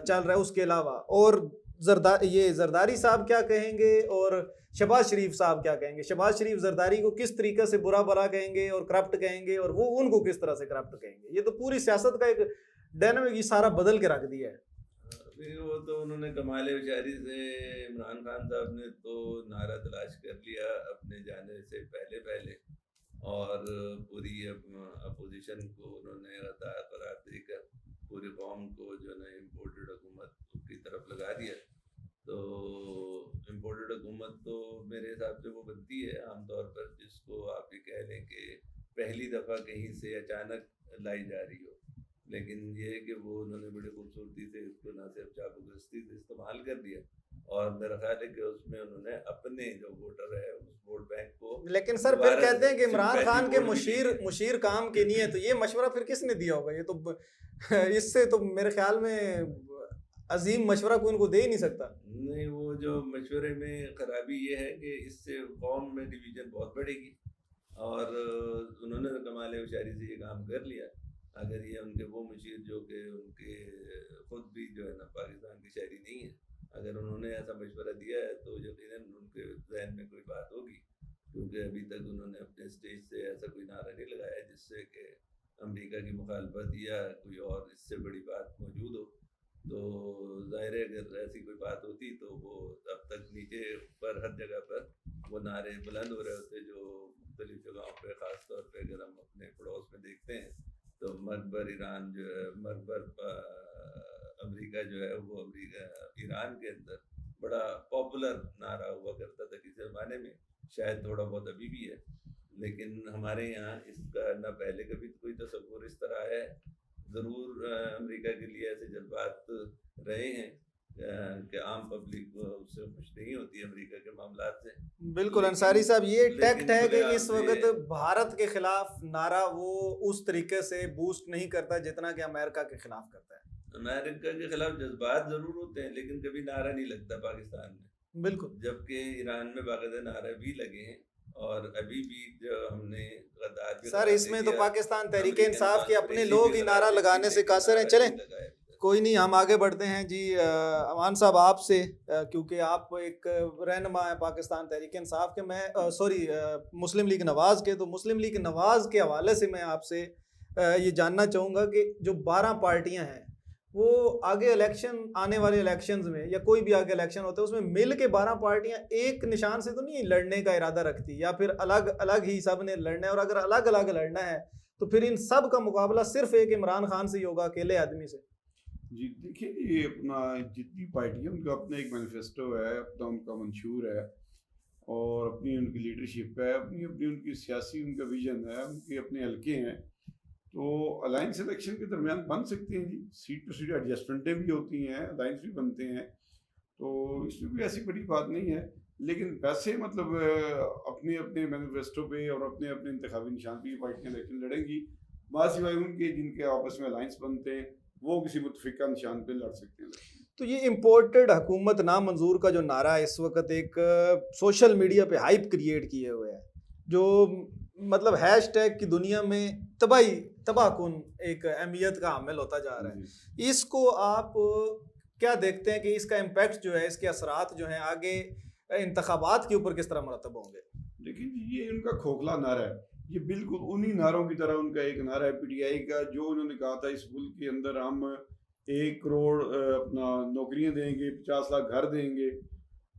چل رہا ہے, اس کے علاوہ, اور زرداری صاحب کیا کہیں گے اور شہباز شریف صاحب کیا کہیں گے. شہباز شریف زرداری کو کس طریقے سے برا بھلا کہیں گے اور کرپٹ کہیں گے, اور وہ ان کو کس طرح سے کرپٹ کہیں گے. یہ تو پوری سیاست کا ایک ڈائنامک یہ سارا بدل کے رکھ دیا ہے. وہ تو انہوں نے کمال ہوشیاری سے, عمران خان صاحب نے تو نعرہ تلاش کر لیا اپنے جانے سے پہلے, اور پوری اپوزیشن کو انہوں نے قرار دے کر پوری قوم کو جو ہے نا امپورٹڈ حکومت کی طرف لگا دیا. تو امپورٹڈ حکومت تو میرے حساب سے وہ بنتی ہے عام طور پر جس کو آپ یہ کہہ لیں کہ پہلی دفعہ کہیں سے اچانک لائی جا رہی ہو. لیکن یہ کہ وہ انہوں نے بڑی خوبصورتی سے اس کو نہ صرف چاپلوسی سے استعمال کر دیا, اور میرا خیال ہے کہ اس میں انہوں نے اپنے جو ووٹر ہے اس ووٹ بینک کو. لیکن سر پھر کہتے ہیں کہ عمران خان کے مشیر کام کے نہیں ہے, تو یہ مشورہ پھر کس نے دیا ہوگا؟ یہ تو اس سے تو میرے خیال میں عظیم مشورہ کوئی ان کو دے ہی نہیں سکتا. نہیں, وہ جو مشورے میں خرابی یہ ہے کہ اس سے قوم میں ڈویژن بہت بڑھے گی, اور انہوں نے کمال ہوشیاری سے یہ کام کر لیا. اگر یہ ان کے وہ مشیر جو کہ ان کے خود بھی جو ہے نا پاکستان کی شہری نہیں ہے, اگر انہوں نے ایسا مشورہ دیا ہے تو یقیناً ان کے ذہن میں کوئی بات ہوگی, کیونکہ ابھی تک انہوں نے اپنے اسٹیج سے ایسا کوئی نعرہ نہیں لگایا جس سے کہ امریکہ کی مخالفت یا کوئی اور اس سے بڑی بات موجود ہو. تو ظاہر ہے اگر ایسی کوئی بات ہوتی تو وہ اب تک نیچے پر ہر جگہ پر وہ نعرے بلند ہو رہے ہوتے, جو مختلف جگہوں پہ, خاص طور پہ اگر ہم اپنے پڑوس میں دیکھتے ہیں تو مقبر ایران جو ہے, مقبر امریکہ جو ہے, وہ امریکہ ایران کے اندر بڑا پاپولر نعرہ ہوا کرتا تھا کسی زمانے میں, شاید تھوڑا بہت ابھی بھی ہے, لیکن ہمارے یہاں اس کا نہ پہلے کبھی کوئی تصور اس طرح ہے. ضرور امریکہ کے لیے ایسے جذبات رہے ہیں کہ عام پبلک اس سے خوش نہیں ہوتی امریکہ کے معاملات سے. بالکل انصاری صاحب, یہ ٹیکٹ ہے کہ اس وقت بھارت کے خلاف نعرہ وہ اس طریقے سے بوسٹ نہیں کرتا جتنا کہ امریکہ کے خلاف کرتا ہے. امریکہ کے خلاف جذبات ضرور ہوتے ہیں لیکن کبھی نعرہ نہیں لگتا پاکستان میں. بالکل, جبکہ ایران میں باقاعدہ نعرے بھی لگے ہیں, اور ابھی بھی جو ہم نے غدار سر اس میں تو پاکستان تحریک انصاف کے اپنے لوگ ہی نعرہ لگانے سے قاصر ہیں. چلیں کوئی نہیں, ہم آگے بڑھتے ہیں. جی امان صاحب آپ سے, کیونکہ آپ ایک رہنما ہیں پاکستان تحریک انصاف کے, میں مسلم لیگ نواز کے, تو مسلم لیگ نواز کے حوالے سے میں آپ سے یہ جاننا چاہوں گا کہ جو 12 پارٹیاں ہیں وہ آگے الیکشن آنے والے الیکشنز میں یا کوئی بھی آگے الیکشن ہوتا ہے اس میں مل کے 12 پارٹیاں ایک نشان سے تو نہیں لڑنے کا ارادہ رکھتی, یا پھر الگ الگ ہی سب نے لڑنا ہے, اور اگر الگ الگ لڑنا ہے تو پھر ان سب کا مقابلہ صرف ایک عمران خان سے ہی ہوگا, اکیلے آدمی سے. جی دیکھیے, یہ اپنا جتنی پارٹی ہے ان کا اپنا ایک مینیفیسٹو ہے, اپنا ان کا منشور ہے, اور اپنی ان کی لیڈرشپ ہے, اپنی اپنی ان کی سیاسی ان کا ویژن ہے, ان کے اپنے حلقے ہیں. تو الائنس الیکشن کے درمیان بن سکتے ہیں جی, سیٹ ٹو سیٹ ایڈجسٹمنٹیں بھی ہوتی ہیں, الائنس بھی بنتے ہیں, تو اس میں کوئی ایسی بڑی بات نہیں ہے. لیکن ویسے مطلب اپنے اپنے مینیفیسٹو پہ اور اپنے اپنے انتخابی نشان پہ یہ پارٹیاں الیکشن لڑیں گی, بعض سوائے ان کے جن کے آپس میں الائنس بنتے ہیں وہ کسی متفقہ نشان پہ لڑ سکتے ہیں. تو یہ امپورٹڈ حکومت نامنظور کا جو نعرہ ہے اس وقت ایک سوشل میڈیا پہ ہائپ کریٹ کیے ہوئے ہے, جو مطلب ہیش ٹیگ کی دنیا میں تباہ کن ایک اہمیت کا حامل ہوتا جا رہا ہے. اس کو آپ کیا دیکھتے ہیں کہ اس کا امپیکٹ جو ہے, اس کے اثرات جو ہیں آگے انتخابات کے اوپر کس طرح مرتب ہوں گے؟ لیکن یہ ان کا کھوکھلا نعرہ ہے, یہ بالکل انہی نعروں کی طرح ان کا ایک نعرہ ہے پی ٹی آئی کا, جو انہوں نے کہا تھا اس ملک کے اندر ہم 1 کروڑ اپنا نوکریاں دیں گے, 50 لاکھ گھر دیں گے.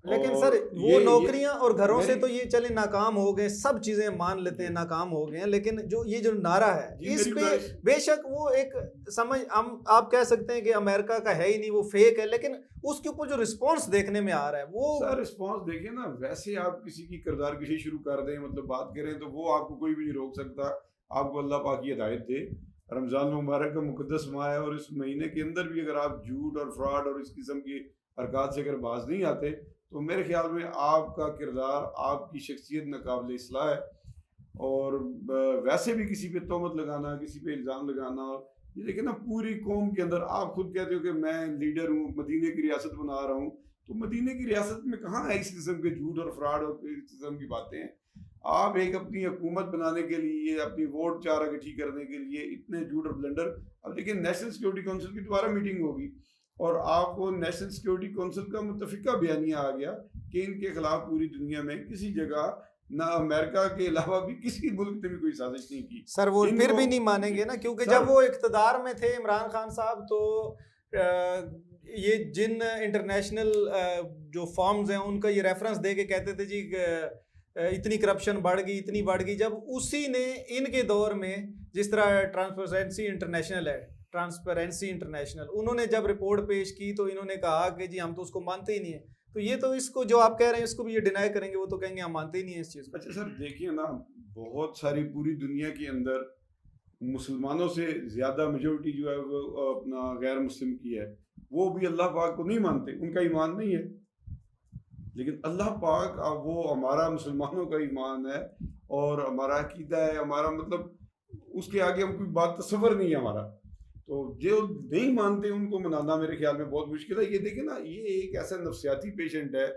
لیکن سر وہ نوکریاں اور گھروں سے تو یہ چلے ناکام ہو گئے, سب چیزیں مان لیتے ہیں ناکام ہو گئے ہیں, لیکن یہ جو نعرہ ہے اس پہ بے شک وہ ایک سمجھ آپ کہہ سکتے ہیں کہ امریکہ کا ہے ہی نہیں, وہ فیک ہے, لیکن اس کے اوپر جو رسپانس دیکھنے میں آ رہا ہے وہ سر رسپانس دیکھیں نا, ویسے آپ کسی کی کردار کشی شروع کر دیں, مطلب بات کریں تو وہ آپ کو کوئی بھی نہیں روک سکتا. آپ کو اللہ پاک کی ہدایت دے, رمضان مبارک کا مقدس ماہ ہے, اور اس مہینے کے اندر بھی اگر آپ جھوٹ اور فراڈ اور اس قسم کی حرکات سے اگر باز نہیں آتے تو میرے خیال میں آپ کا کردار, آپ کی شخصیت ناقابل اصلاح ہے. اور ویسے بھی کسی پہ تہمت لگانا, کسی پہ الزام لگانا, یہ دیکھیں نا پوری قوم کے اندر آپ خود کہتے ہو کہ میں لیڈر ہوں, مدینے کی ریاست بنا رہا ہوں, تو مدینے کی ریاست میں کہاں ہے اس قسم کے جھوٹ اور فراڈ اور اس قسم کی باتیں ہیں؟ آپ ایک اپنی حکومت بنانے کے لیے, اپنی ووٹ چار اکٹھی کرنے کے لیے اتنے جھوٹ اور بلنڈر. اب دیکھیں نیشنل سیکورٹی کونسل کی دوبارہ میٹنگ ہوگی, اور آپ کو نیشنل سیکورٹی کونسل کا متفقہ بیانیہ آ گیا کہ ان کے خلاف پوری دنیا میں کسی جگہ نہ امریکہ کے علاوہ بھی کسی ملک نے بھی کوئی سازش نہیں کی. سر وہ پھر بھی نہیں مانیں گے نا, کیونکہ جب وہ اقتدار میں تھے عمران خان صاحب, تو یہ جن انٹرنیشنل جو فارمز ہیں ان کا یہ ریفرنس دے کے کہتے تھے جی اتنی کرپشن بڑھ گئی, اتنی بڑھ گئی, جب اسی نے ان کے دور میں جس طرح ٹرانسپیرنسی انٹرنیشنل انہوں نے جب رپورٹ پیش کی تو انہوں نے کہا کہ جی ہم تو اس کو مانتے ہی نہیں ہیں. تو یہ تو اس کو جو آپ کہہ رہے ہیں اس کو بھی یہ ڈینائی کریں گے, وہ تو کہیں گے ہم مانتے ہی نہیں ہیں اس چیز کو. اچھا سر دیکھیے نا, بہت ساری پوری دنیا کے اندر مسلمانوں سے زیادہ میجورٹی جو ہے وہ اپنا غیر مسلم کی ہے, وہ بھی اللہ پاک کو نہیں مانتے, ان کا ایمان نہیں ہے. لیکن اللہ پاک وہ ہمارا مسلمانوں کا ایمان ہے اور ہمارا عقیدہ ہے, ہمارا مطلب اس کے آگے ہم کوئی بات تصور نہیں ہے ہمارا. تو جو نہیں مانتے ان کو منانا میرے خیال میں بہت مشکل ہے. یہ دیکھیں نا, یہ ایک ایسا نفسیاتی پیشنٹ ہے,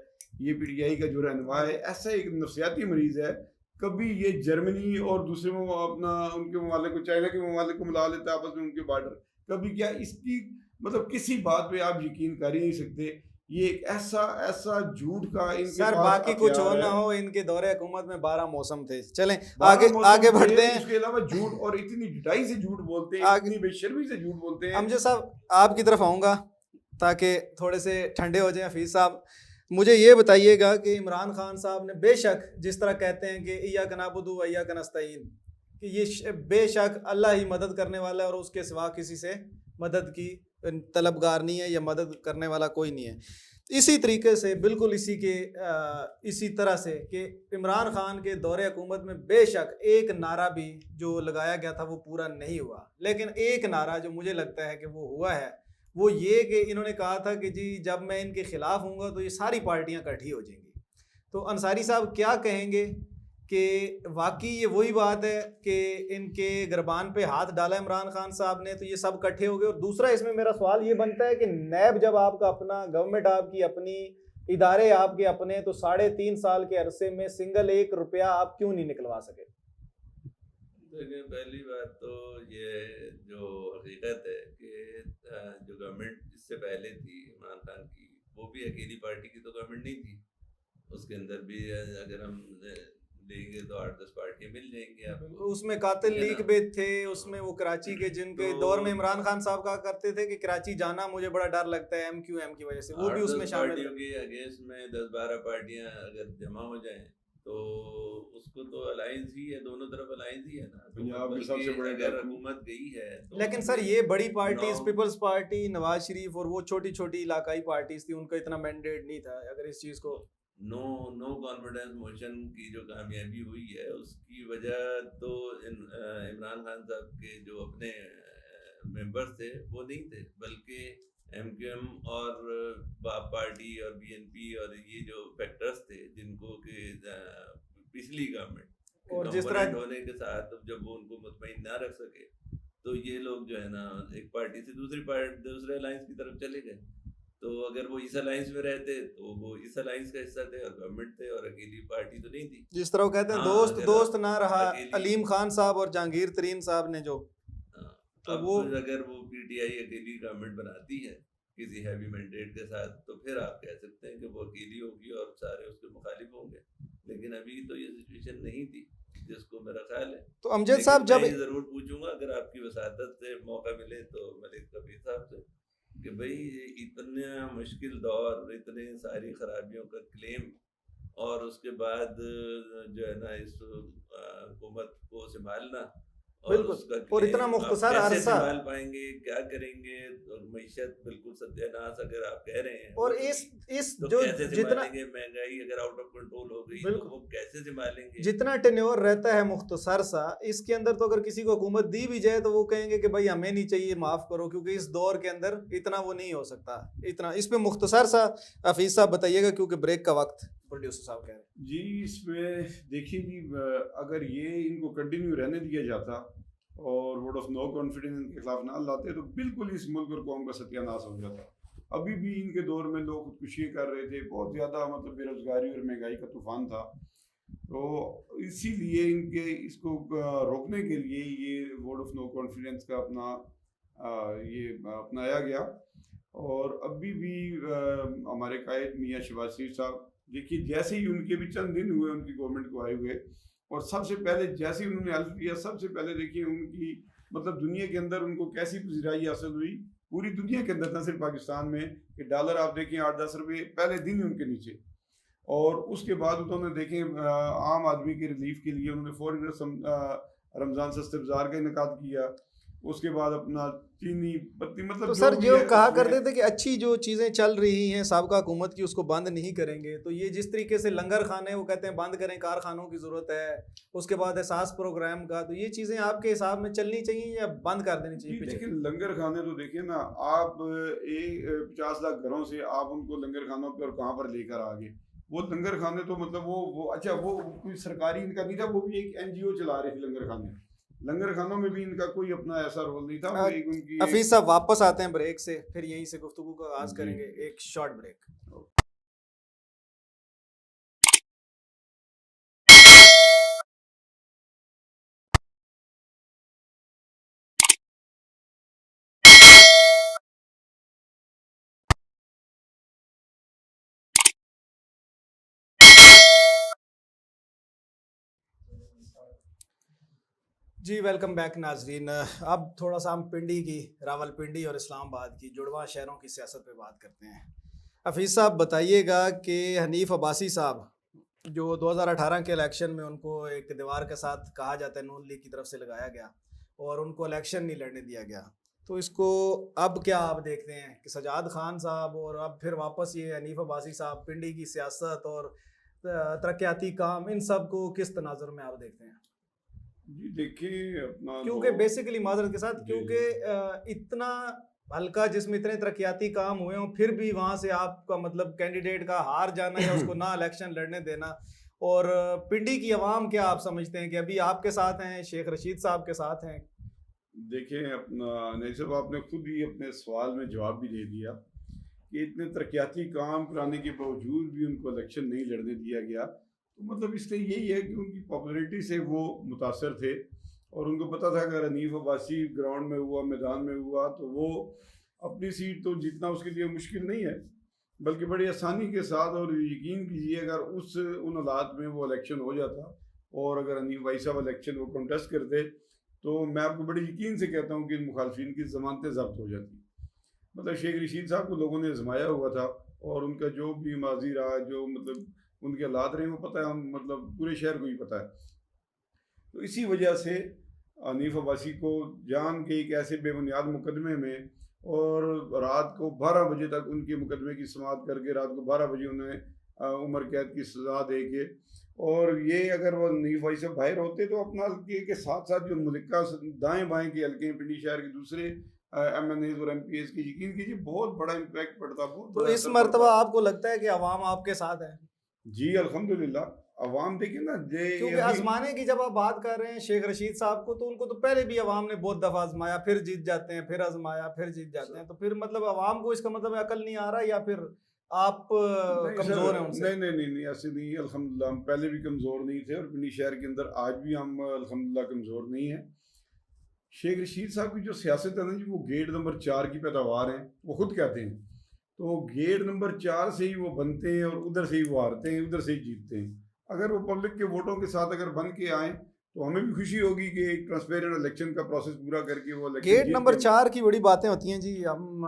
یہ پی ٹی آئی کا جو رہنما ہے ایسا ایک نفسیاتی مریض ہے. کبھی یہ جرمنی اور دوسرے اپنا ان کے ممالک کو, چائنا کے ممالک کو ملا لیتا ہے آپس میں ان کے بارڈر, کبھی کیا اس کی مطلب کسی بات پہ آپ یقین کر ہی نہیں سکتے. یہ ایک ایسا جھوٹ کا ان کے سر پاس باقی کچھ ہو ہتھیار نہ ہے. ہو, ان کے دور حکومت میں 12 موسم تھے. چلیں بارہ موسم آگے تھے, بڑھتے ہیں. اس کے علاوہ جھوٹ, اور اتنی ڈٹائی سے جھوٹ بولتے ہیں, اتنی بے شرمی سے جھوٹ بولتے ہیں. امجد صاحب آپ کی طرف آؤں گا تاکہ تھوڑے سے ٹھنڈے ہو جائیں. حفیظ صاحب مجھے یہ بتائیے گا کہ عمران خان صاحب نے بے شک جس طرح کہتے ہیں کہ ایاک نعبد و ایاک نستعین, کہ یہ بے شک اللہ ہی مدد کرنے والا ہے اور اس کے سوا کسی سے مدد کی طلبگار نہیں ہے, یا مدد کرنے والا کوئی نہیں ہے. اسی طریقے سے بالکل اسی طرح سے کہ عمران خان کے دور حکومت میں بے شک ایک نعرہ بھی جو لگایا گیا تھا وہ پورا نہیں ہوا, لیکن ایک نعرہ جو مجھے لگتا ہے کہ وہ ہوا ہے وہ یہ کہ انہوں نے کہا تھا کہ جی جب میں ان کے خلاف ہوں گا تو یہ ساری پارٹیاں اکٹھی ہو جائیں گی. تو انصاری صاحب کیا کہیں گے کہ واقعی یہ وہی بات ہے کہ ان کے گربان پہ ہاتھ ڈالا عمران خان صاحب نے تو یہ سب اکٹھے ہو گئے؟ اور دوسرا اس میں میرا سوال یہ بنتا ہے کہ نیب جب آپ کا اپنا, گورنمنٹ آپ کی اپنی, ادارے آپ کے اپنے, تو 3.5 سال کے عرصے میں سنگل 1 روپیہ آپ کیوں نہیں نکلوا سکے؟ دیکھیں پہلی بات تو یہ جو حقیقت ہے کہ جو گورنمنٹ اس سے پہلے تھی عمران خان کی, وہ بھی اکیلی پارٹی کی تو گورنمنٹ نہیں تھی. اس کے اندر بھی اگر ہم لیں گے تو 8-10 پارٹیاں مل جائیں گی آپ کو. اس میں قاتل لیگ بھی تھے, اس میں وہ کراچی کے جن کے دور میں عمران خان صاحب کہا کرتے تھے کہ کراچی جانا مجھے بڑا ڈر لگتا ہے ایم کی وجہ سے, وہ بھی اس میں شامل پارٹیوں کے اگینسٹ میں 10-12 پارٹیاں اگر جمع ہو جائیں تو اس کو تو الائنس ہی ہے, دونوں طرف الائنس ہی ہے نا. پنجاب میں سب سے بڑے اگر حکومت گئی ہے لیکن سر یہ بڑی parties Peoples party, Nawaz Sharif اور وہ چھوٹی چھوٹی علاقائی پارٹیز تھی, ان کا اتنا مینڈیٹ نہیں تھا. اگر اس چیز کو نو کانفیڈنس موشن کی جو کامیابی ہوئی ہے اس کی وجہ تو عمران خان صاحب کے جو اپنے ممبرز تھے وہ نہیں تھے, بلکہ ایم کیو ایم اور باپ پارٹی اور بی این پی اور یہ جو فیکٹرز تھے جن کو کہ پچھلی گورنمنٹ اور جس طرح ہونے کے ساتھ جب وہ ان کو مطمئن نہ رکھ سکے تو یہ لوگ جو ہے نا ایک پارٹی سے دوسرے الائنس کی طرف چلے گئے. تو اگر وہ اس الائنس میں رہتے تو وہ اس الائنس کا حصہ تھے اور گورنمنٹ تھے, اور اکیلی پارٹی تو نہیں تھی. جس طرح وہ کہتے ہیں دوست نہ رہا علیم خان صاحب اور جہانگیر ترین صاحب نے جو, اب وہ اگر وہ پی ٹی آئی اکیلی گورنمنٹ بناتی ہے کسی ہیوی مینڈیٹ کے ساتھ تو پھر آپ کہہ سکتے ہیں کہ وہ اکیلی ہوگی اور سارے اس کے مخالف ہوں گے, لیکن ابھی تو یہ سچویشن نہیں تھی جس کو میرا خیال ہے. تو امجد صاحب جب میں ضرور پوچھوں گا اگر آپ کی وساطت سے موقع ملے تو ملک کبیر صاحب سے کہ بھئی اتنا مشکل دور, اتنے ساری خرابیوں کا کلیم, اور اس کے بعد جو ہے نا اس حکومت کو سنبھالنا اور اتنا مختصر عرصہ سنبھال پائیں گے, کیا کریں گے, معیشت بالکل ستیہ ناس اگر آپ کہہ رہے ہیں, اور اس تو جو کیسے جتنا سنبھالیں گے, مہنگائی اگر آؤٹ آف کنٹرول ہو گئی تو وہ کیسے سنبھالیں گے. جتنا ٹینیور رہتا ہے مختصر سا, اس کے اندر تو اگر کسی کو حکومت دی بھی جائے تو وہ کہیں گے کہ بھائی ہمیں نہیں چاہیے, معاف کرو, کیونکہ اس دور کے اندر اتنا وہ نہیں ہو سکتا. اتنا اس پہ مختصر سا حفیظ صاحب بتائیے گا کیونکہ بریک کا وقت پروڈیوسر صاحب کہہ رہے ہیں. جی اس میں دیکھیے جی, اگر یہ ان کو کنٹینیو رہنے دیا جاتا اور ووٹ آف نو کانفیڈنس ان کے خلاف نہ لاتے تو بالکل اس ملک اور قوم کا ستیہ ناش ہو جاتا. ابھی بھی ان کے دور میں لوگ خودکشیاں کر رہے تھے, بہت زیادہ مطلب بے روزگاری اور مہنگائی کا طوفان تھا. تو اسی لیے ان کے اس کو روکنے کے لیے یہ ووٹ آف نو کانفیڈنس کا یہ اپنایا گیا. اور ابھی بھی ہمارے قائد میاں شہباز شریف صاحب, دیکھیے جیسے ہی ان کے بھی چند دن ہوئے ان کی گورنمنٹ کو آئے ہوئے, اور سب سے پہلے جیسے انہوں نے حلف کیا, سب سے پہلے دیکھیے ان کی مطلب دنیا کے اندر ان کو کیسی پذیرائی حاصل ہوئی, پوری دنیا کے اندر, نہ صرف پاکستان میں, کہ ڈالر آپ دیکھیں 8-10 روپے پہلے دن ہی ان کے نیچے. اور اس کے بعد انہوں نے دیکھیں عام آدمی کے ریلیف کے لیے انہوں نے فوری رمضان سستے بازار کا انعقاد کیا. اس کے بعد اپنا چینی پتی مطلب تو سر جو کہا کرتے تھے کہ اچھی جو چیزیں چل رہی ہیں سابقہ حکومت کی اس کو بند نہیں کریں گے, تو یہ جس طریقے سے لنگر خانے وہ کہتے ہیں بند کریں, کارخانوں کی ضرورت ہے, اس کے بعد احساس پروگرام کا, تو یہ چیزیں آپ کے حساب میں چلنی چاہیے یا بند کر دینی چاہیے؟ دیکھیں لنگر خانے تو دیکھیں نا آپ 50 لاکھ گھروں سے آپ ان کو لنگر خانوں پہ اور کہاں پر لے کر آگے. وہ لنگر خانے تو مطلب وہ اچھا وہ کوئی سرکاری ان کا نہیں تھا, وہ بھی ایک NGO چلا رہے تھے لنگر خانے. لنگر خانوں میں بھی ان کا کوئی اپنا ایسا رول نہیں تھا. حفیظ صاحب واپس آتے ہیں بریک سے, پھر یہیں سے گفتگو کا آغاز کریں گے. ایک شارٹ بریک. جی ویلکم بیک ناظرین. اب تھوڑا سا ہم پنڈی کی, راول پنڈی اور اسلام آباد کی جڑواں شہروں کی سیاست پہ بات کرتے ہیں. حفیظ صاحب بتائیے گا کہ حنیف عباسی صاحب جو 2018 کے الیکشن میں ان کو ایک دیوار کے ساتھ کہا جاتا ہے نون لیگ کی طرف سے لگایا گیا اور ان کو الیکشن نہیں لڑنے دیا گیا, تو اس کو اب کیا آپ دیکھتے ہیں کہ سجاد خان صاحب اور اب پھر واپس یہ حنیف عباسی صاحب پنڈی کی سیاست اور ترقیاتی کام, ان سب کو کس تناظر میں آپ دیکھتے ہیں؟ جی دیکھیں اپنا کیونکہ بیسیکلی معذرت کے ساتھ کیونکہ اتنا حلقہ جس میں اتنے ترقیاتی کام ہوئے ہوں پھر بھی وہاں سے آپ کا مطلب کینڈیڈیٹ کا ہار جانا یا اس کو نہ الیکشن لڑنے دینا, اور پنڈی کی عوام کیا آپ سمجھتے ہیں کہ ابھی آپ کے ساتھ ہیں, شیخ رشید صاحب کے ساتھ ہیں؟ دیکھیں اپنا نہیں صاحب آپ نے خود ہی اپنے سوال میں جواب بھی دے دیا کہ اتنے ترقیاتی کام کرانے کے باوجود بھی ان کو الیکشن نہیں لڑنے دیا گیا. تو مطلب اس سے یہی ہے کہ ان کی پاپولیرٹی سے وہ متاثر تھے اور ان کو پتہ تھا کہ حنیف عباسی گراؤنڈ میں ہوا, میدان میں ہوا, تو وہ اپنی سیٹ تو جیتنا اس کے لیے مشکل نہیں ہے بلکہ بڑی آسانی کے ساتھ, اور یقین کیجیے اگر ان حالات میں وہ الیکشن ہو جاتا اور اگر حنیف بھائی صاحب الیکشن وہ کنٹیسٹ کرتے تو میں آپ کو بڑے یقین سے کہتا ہوں کہ ان مخالفین کی ضمانتیں ضبط ہو جاتی. مطلب شیخ رشید صاحب کو لوگوں نے آزمایا ہوا تھا اور ان کا جو بھی ماضی رہا, جو مطلب ان کے حالات رہے وہ پتہ ہے, مطلب پورے شہر کو ہی پتہ ہے. تو اسی وجہ سے حنیف عباسی کو جان کے ایک ایسے بے بنیاد مقدمے میں, اور رات کو 12 بجے تک ان کے مقدمے کی سماعت کر کے رات کو 12 بجے انہیں عمر قید کی سزا دے کے, اور یہ اگر وہ حنیف بھائی سے باہر ہوتے تو اپنا حلقے کے ساتھ ساتھ جو ملکہ دائیں بائیں کے حلقے ہیں, پنڈی شہر کے دوسرے ایم این ایز اور ایم پی ایز کی, یقین کیجیے بہت بڑا امپیکٹ پڑتا. بہت تو اس مرتبہ آپ کو لگتا ہے کہ عوام آپ کے ساتھ ہے؟ جی الحمدللہ. عوام دیکھیں نا, کیونکہ آزمانے کی جب آپ بات کر رہے ہیں شیخ رشید صاحب کو, تو ان کو تو پہلے بھی عوام نے بہت دفعہ آزمایا, پھر جیت جاتے ہیں, پھر آزمایا, پھر جیت جاتے ہیں. تو پھر مطلب عوام کو اس کا مطلب عقل نہیں آ رہا, یا پھر آپ کمزور ہیں ان سے؟ نہیں ایسے نہیں, الحمدللہ ہم پہلے بھی کمزور نہیں تھے, اور پنڈی شہر کے اندر آج بھی ہم الحمدللہ کمزور نہیں ہیں. شیخ رشید صاحب کی جو سیاست ہے نا جی, وہ گیٹ نمبر 4 کی پیداوار ہیں, وہ خود کہتے ہیں. تو گیٹ نمبر 4 سے ہی وہ بنتے ہیں, اور ادھر سے ہی وہ ہارتے ہیں, ادھر سے ہی جیتتے ہیں. اگر وہ پبلک کے ووٹوں کے ساتھ اگر بن کے آئیں تو ہمیں بھی خوشی ہوگی کہ ایک ٹرانسپیرنٹ الیکشن کا پروسیس پورا کر کے وہ گیٹ نمبر 4 کی بڑی باتیں ہوتی ہیں جی, ہم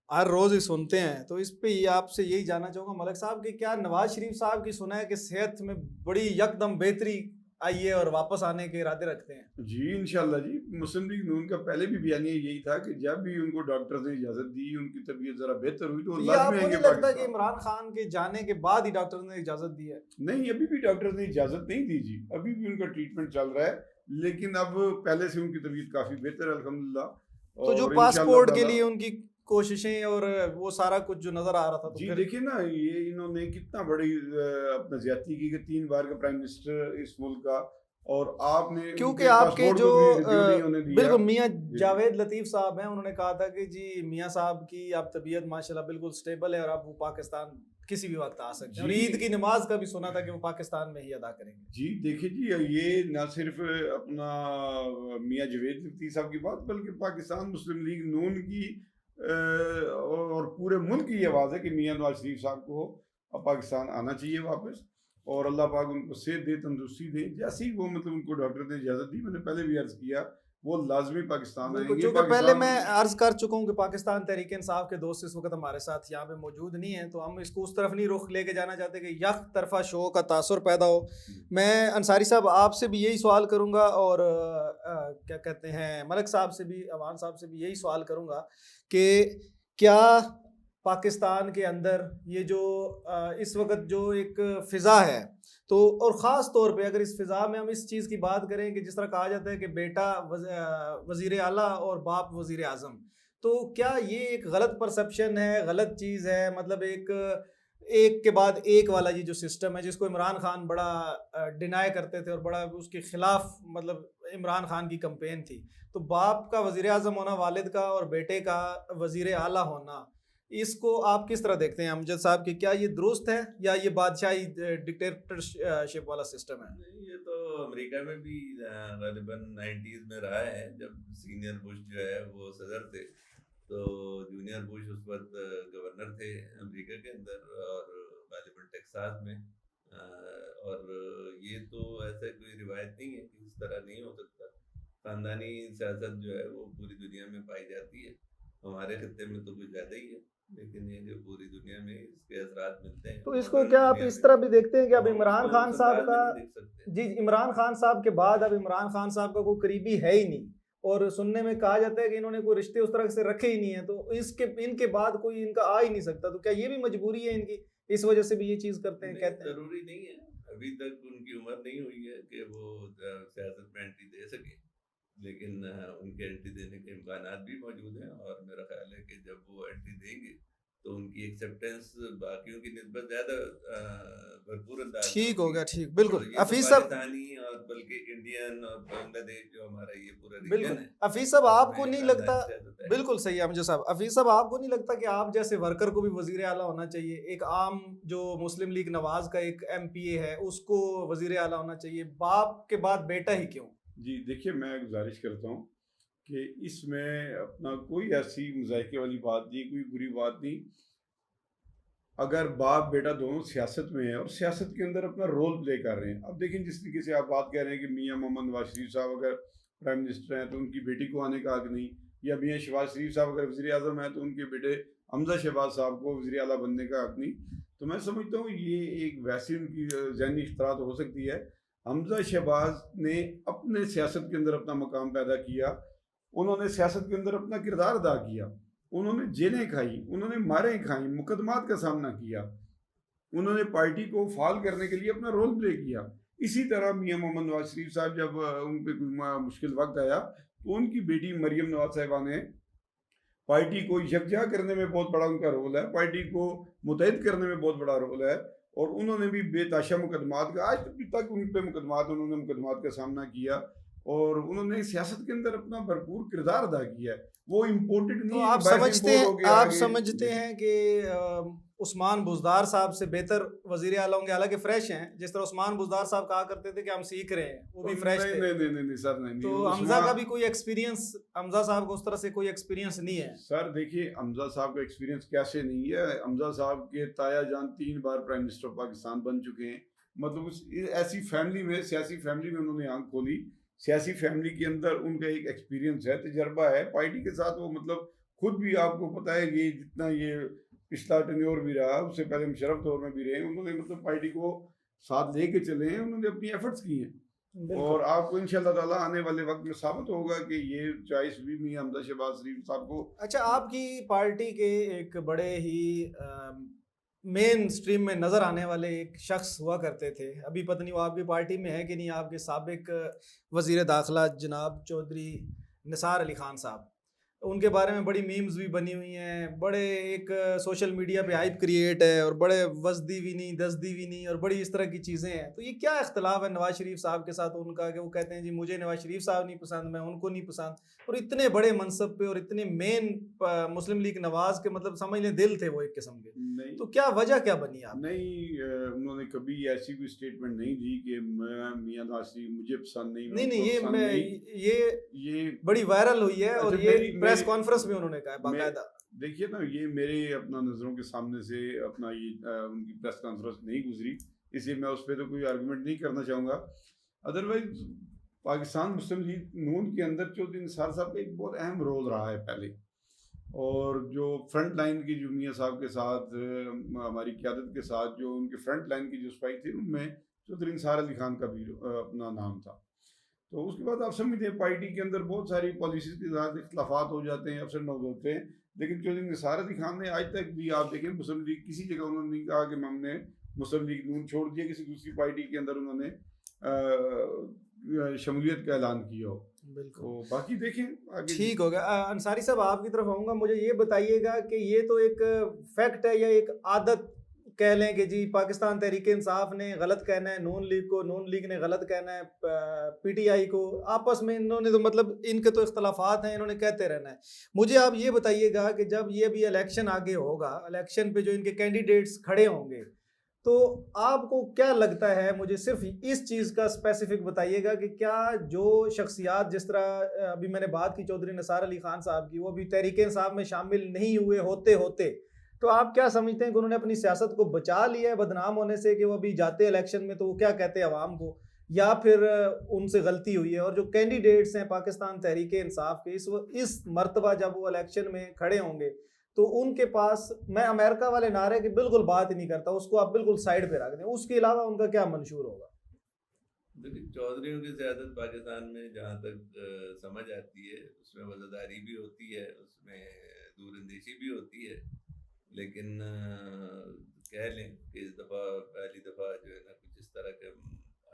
ہر روز ہی سنتے ہیں. تو اس پہ آپ سے یہی جاننا چاہوں گا ملک صاحب کہ کیا نواز شریف صاحب کی سنا ہے کہ صحت میں بڑی یکدم بہتری آئی ہے اور واپس آنے کے ارادے رکھتے ہیں؟ جی انشاءاللہ جی. مسلم لیگ نون کا پہلے بھی بیانیہ یہی تھا کہ جب بھی ان کو ڈاکٹرز نے اجازت دی, ان کی طبیعت ذرا بہتر ہوئی تو یہ آپ کو نہیں لگتا کہ عمران خان کے جانے کے بعد ہی ڈاکٹرز نے اجازت دی ہے؟ نہیں, ابھی بھی ڈاکٹرز نے اجازت نہیں دی جی, ابھی بھی ان کا ٹریٹمنٹ چل رہا ہے, لیکن اب پہلے سے ان کی طبیعت کافی بہتر ہے الحمدللہ. تو جو پاسپورٹ کے لیے ان کی کوششیں اور وہ سارا کچھ جو نظر آ رہا تھا, جی دیکھیں نا یہ انہوں نے کتنا بڑی اپنا زیادتی کی کہ 3 بار کا پرائم منسٹر اس ملک کا, اور آپ نے کیونکہ آپ کے جو بالکل میاں جاوید لطیف صاحب ہیں, انہوں نے کہا تھا کہ جی میاں صاحب کی اب طبیعت ماشاءاللہ بالکل سٹیبل ہے, اور اب وہ پاکستان کسی بھی وقت آ سکتے ہیں, اور عید کی نماز کا بھی سنا تھا کہ وہ پاکستان میں ہی ادا کریں گے. جی دیکھیں جی, یہ نہ صرف اپنا میاں جاوید لطیف صاحب کی بات, بلکہ پاکستان مسلم لیگ نون کی اور پورے ملک کی یہ آواز ہے کہ میاں نواز شریف صاحب کو پاکستان آنا چاہیے واپس, اور اللہ پاک ان کو صحت دے, تندرستی دے. جیسے ہی وہ مطلب ان کو ڈاکٹر نے اجازت دی, میں نے پہلے بھی عرض کیا, وہ لازمی پاکستان آئیں گے. چونکہ پہلے میں عرض کر چکا ہوں کہ پاکستان تحریک انصاف کے دوست اس وقت ہمارے ساتھ یہاں پہ موجود نہیں ہیں, تو ہم اس کو اس طرف نہیں رخ لے کے جانا چاہتے کہ یک طرفہ شو کا تاثر پیدا ہو. میں انصاری صاحب آپ سے بھی یہی سوال کروں گا, اور کیا کہتے ہیں ملک صاحب سے بھی, عوان صاحب سے بھی یہی سوال کروں گا کہ کیا پاکستان کے اندر یہ جو اس وقت جو ایک فضا ہے, تو اور خاص طور پہ اگر اس فضا میں ہم اس چیز کی بات کریں کہ جس طرح کہا جاتا ہے کہ بیٹا وزیر اعلیٰ اور باپ وزیر اعظم, تو کیا یہ ایک غلط پرسپشن ہے, غلط چیز ہے؟ مطلب ایک کے بعد ایک والا یہ جو سسٹم ہے, جس کو عمران خان بڑا ڈینائی کرتے تھے اور بڑا اس کے خلاف مطلب عمران خان کی کمپین تھی, تو باپ کا وزیر اعظم ہونا, والد کا اور بیٹے کا وزیر اعلیٰ ہونا, اس کو آپ کس طرح دیکھتے ہیں امجد صاحب کہ کیا یہ درست ہے یا یہ بادشاہی ڈکٹیٹرشپ والا سسٹم ہے؟ یہ تو امریکہ میں بھی غالباً 90s میں رہا ہے, جب سینئر بش جو ہے وہ صدر تھے, تو جونیئر بش اس وقت گورنر تھے امریکہ کے اندر, اور غالباً ٹیکساس میں. اور یہ تو ایسا کوئی روایت نہیں ہے کہ اس طرح نہیں ہو سکتا. خاندانی سیاست جو ہے وہ پوری دنیا میں پائی جاتی ہے, ہمارے خطے میں تو کچھ زیادہ ہی ہے, لیکن یہ جو پوری دنیا میں اس کے اثرات ملتے ہیں. تو اس کو کیا آپ اس طرح بھی دیکھتے ہیں کہ اب عمران خان صاحب کا, جی عمران خان صاحب کے بعد اب عمران خان صاحب کا کوئی قریبی ہے ہی نہیں, اور سننے میں کہا جاتا ہے کہ انہوں نے کوئی رشتے اس طرح سے رکھے ہی نہیں ہیں, تو ان کے بعد کوئی ان کا آ ہی نہیں سکتا, تو کیا یہ بھی مجبوری ہے ان کی, اس وجہ سے بھی یہ چیز کرتے ہیں؟ کہتے ہیں ضروری نہیں ہے, ابھی تک ان کی عمر نہیں ہوئی ہے کہ وہ سیاست میں انٹری دے سکیں, لیکن ان کے انٹری دینے کے امکانات بھی موجود ہیں, اور میرا خیال ہے کہ جب وہ انٹری دیں گے تو ان کی ایکسیپٹنس باقیوں کی نسبت زیادہ بھرپور انداز. ٹھیک ہو گیا, ٹھیک, بالکل. حفیظ صاحب پاکستانی اور بلکہ انڈین اور بنگلہ دیش جو ہمارا یہ پورا ریجن ہے, حفیظ صاحب آپ کو نہیں لگتا, بالکل صحیح ہے امجد صاحب, حفیظ صاحب آپ کو نہیں لگتا کہ آپ جیسے ورکر کو بھی وزیر اعلیٰ ہونا چاہیے, ایک عام جو مسلم لیگ نواز کا ایک ایم پی اے ہے اس کو وزیر اعلیٰ ہونا چاہیے, باپ کے بعد بیٹا ہی کیوں؟ جی دیکھیے, میں گزارش کرتا ہوں کہ اس میں اپنا کوئی ایسی مذائقے والی بات نہیں, کوئی بری بات نہیں. اگر باپ بیٹا دونوں سیاست میں ہیں اور سیاست کے اندر اپنا رول پلے کر رہے ہیں. اب دیکھیں جس طریقے سے آپ بات کہہ رہے ہیں کہ میاں محمد نواز شریف صاحب اگر پرائم منسٹر ہیں تو ان کی بیٹی کو آنے کا حق نہیں, یا میاں شہباز شریف صاحب اگر وزیر اعظم ہیں تو ان کے بیٹے حمزہ شہباز صاحب کو وزیر اعلیٰ بننے کا حق نہیں. تو میں سمجھتا ہوں یہ ایک ویسی ان کی ذہنی اختراع ہو سکتی ہے. حمزہ شہباز نے اپنے سیاست کے اندر اپنا مقام پیدا کیا, انہوں نے سیاست کے اندر اپنا کردار ادا کیا, انہوں نے جیلیں کھائی, انہوں نے ماریں کھائیں, مقدمات کا سامنا کیا, انہوں نے پارٹی کو فعال کرنے کے لیے اپنا رول پلے کیا. اسی طرح میاں محمد نواز شریف صاحب جب ان پہ مشکل وقت آیا تو ان کی بیٹی مریم نواز صاحبہ نے پارٹی کو یکجا کرنے میں بہت بڑا ان کا رول ہے, پارٹی کو متحد کرنے میں بہت بڑا رول ہے, اور انہوں نے بھی بے تحاشا مقدمات کا, آج تک ان پہ انہوں نے مقدمات کا سامنا کیا, اور انہوں نے سیاست کے اندر اپنا بھرپور کردار ادا کیا ہے. وہ امپورٹڈ نہیں ہے. آپ سمجھتے ہیں کہ عثمان بزدار صاحب سے بہتر وزیر اعلیٰ ہوں گے, حالانکہ فریش ہیں, جس طرح عثمان بزدار صاحب کہا کرتے تھے کہ ہم سیکھ رہے ہیں, وہ بھی فریش تھے. نہیں سر, نہیں. تو حمزہ کا بھی کوئی ایکسپیرینس, حمزہ صاحب کو اس طرح سے کوئی ایکسپیرینس نہیں ہے سر. دیکھیے حمزہ صاحب کا ایکسپیرینس کیسے نہیں ہے. حمزہ صاحب کے تایا جان 3 بار پرائم منسٹر پاکستان بن چکے ہیں. مطلب ایسی فیملی میں, سیاسی فیملی میں انہوں نے آنکھ کھولی. سیاسی فیملی کے اندر ان کا ایک ایکسپیرینس ہے, تجربہ ہے. پارٹی کے ساتھ وہ مطلب خود بھی آپ کو پتہ ہے یہ جتنا یہ پچھلا ٹینیور بھی رہا, اس سے پہلے مشرف دور میں بھی رہے, انہوں نے مطلب پارٹی کو ساتھ لے کے چلے ہیں, انہوں نے اپنی ایفرٹس کی ہیں. اور آپ کو انشاءاللہ تعالیٰ آنے والے وقت میں ثابت ہوگا کہ یہ چوائس بھی میاں حمزہ شہباز شریف صاحب کو. اچھا, آپ کی پارٹی کے ایک بڑے ہی مین سٹریم میں نظر آنے والے ایک شخص ہوا کرتے تھے, ابھی پتہ نہیں وہ آپ کی پارٹی میں ہے کہ نہیں, آپ کے سابق وزیر داخلہ جناب چودھری نثار علی خان صاحب, ان کے بارے میں بڑی میمز بھی بنی ہوئی ہیں, بڑے ایک سوشل میڈیا پہ ہائپ کریٹ ہے, اور بڑے وزدی بھی نہیں دزدی بھی نہیں, اور بڑی اس طرح کی چیزیں ہیں. تو یہ کیا اختلاف ہے نواز شریف صاحب کے ساتھ ان کا, کہ وہ کہتے ہیں جی مجھے نواز شریف صاحب نہیں پسند, میں ان کو نہیں پسند, اور اتنے بڑے منصب پہ اور اتنے مین مسلم لیگ نواز کے مطلب سمجھ لیں دل تھے وہ ایک قسم کے. تو کیا وجہ کیا بنی آپ؟ نہیں, انہوں نے کبھی ایسی کوئی سٹیٹمنٹ نہیں دی کہ میں میاں نواز شریف مجھے پسند نہیں, یہ بڑی وائرل ہوئی ہے, اور یہ پریس کانفرنس میں انہوں نے کہا ہے باقاعدہ. دیکھیے نا, یہ میرے اپنا نظروں کے سامنے سے اپنا یہ ان کی پریس کانفرنس نہیں گزری, اس لیے میں اس پہ تو کوئی آرگومنٹ نہیں کرنا چاہوں گا. ادروائز پاکستان مسلم لیگ نون کے اندر چودھری نثار صاحب کا ایک بہت اہم رول رہا ہے پہلے, اور جو فرنٹ لائن کی جو میاں صاحب کے ساتھ ہماری قیادت کے ساتھ جو ان کے فرنٹ لائن کی جو سپاہی تھی, ان میں چودھری نثار علی خان کا بھی اپنا نام تھا. تو اس کے بعد آپ سمجھتے ہیں پارٹی کے اندر بہت ساری پالیسیز کے ساتھ اختلافات ہو جاتے ہیں, اپس اینڈ ڈاؤن ہوتے ہیں, لیکن چودھری نثار علی خان نے آج تک بھی آپ دیکھیں مسلم لیگ کسی جگہ انہوں نے نہیں کہا کہ ہم نے مسلم لیگ نون چھوڑ دیا, کسی دوسری پارٹی کے اندر انہوں نے شمولیت کا اعلان کیا ہو. بالکل, باقی دیکھیں ٹھیک ہو گیا. انصاری صاحب آپ کی طرف آؤں گا, مجھے یہ بتائیے گا کہ یہ تو ایک فیکٹ ہے یا ایک عادت کہہ لیں کہ جی پاکستان تحریک انصاف نے غلط کہنا ہے نون لیگ کو, نون لیگ نے غلط کہنا ہے پی ٹی آئی کو, آپس میں انہوں نے تو مطلب ان کے تو اختلافات ہیں, انہوں نے کہتے رہنا ہے. مجھے آپ یہ بتائیے گا کہ جب یہ بھی الیکشن آگے ہوگا, الیکشن پہ جو ان کے کینڈیڈیٹس کھڑے ہوں گے, تو آپ کو کیا لگتا ہے, مجھے صرف اس چیز کا اسپیسیفک بتائیے گا کہ کیا جو شخصیات, جس طرح ابھی میں نے بات کی چودھری نثار علی خان صاحب کی, وہ بھی تحریک انصاف میں شامل نہیں ہوتے, تو آپ کیا سمجھتے ہیں کہ انہوں نے اپنی سیاست کو بچا لیا ہے بدنام ہونے سے, کہ وہ ابھی جاتے الیکشن میں تو وہ کیا کہتے ہیں عوام کو, یا پھر ان سے غلطی ہوئی ہے؟ اور جو کینڈیڈیٹس ہیں پاکستان تحریک انصاف کے اس مرتبہ جب وہ الیکشن میں کھڑے ہوں گے, تو ان کے پاس, میں امریکہ والے نعرے کی بالکل بات ہی نہیں کرتا, اس کو آپ بالکل سائڈ پہ رکھ دیں, اس کے علاوہ ان کا کیا منشور ہوگا؟ دیکھیں, چودھریوں کی زیادت پاکستان میں جہاں تک سمجھ آتی ہے, اس میں وزاداری بھی ہوتی ہے, اس میں دور اندیشی بھی ہوتی ہے, لیکن کہہ لیں کہ اس دفعہ پہلی دفعہ جو ہے نا کچھ اس طرح کا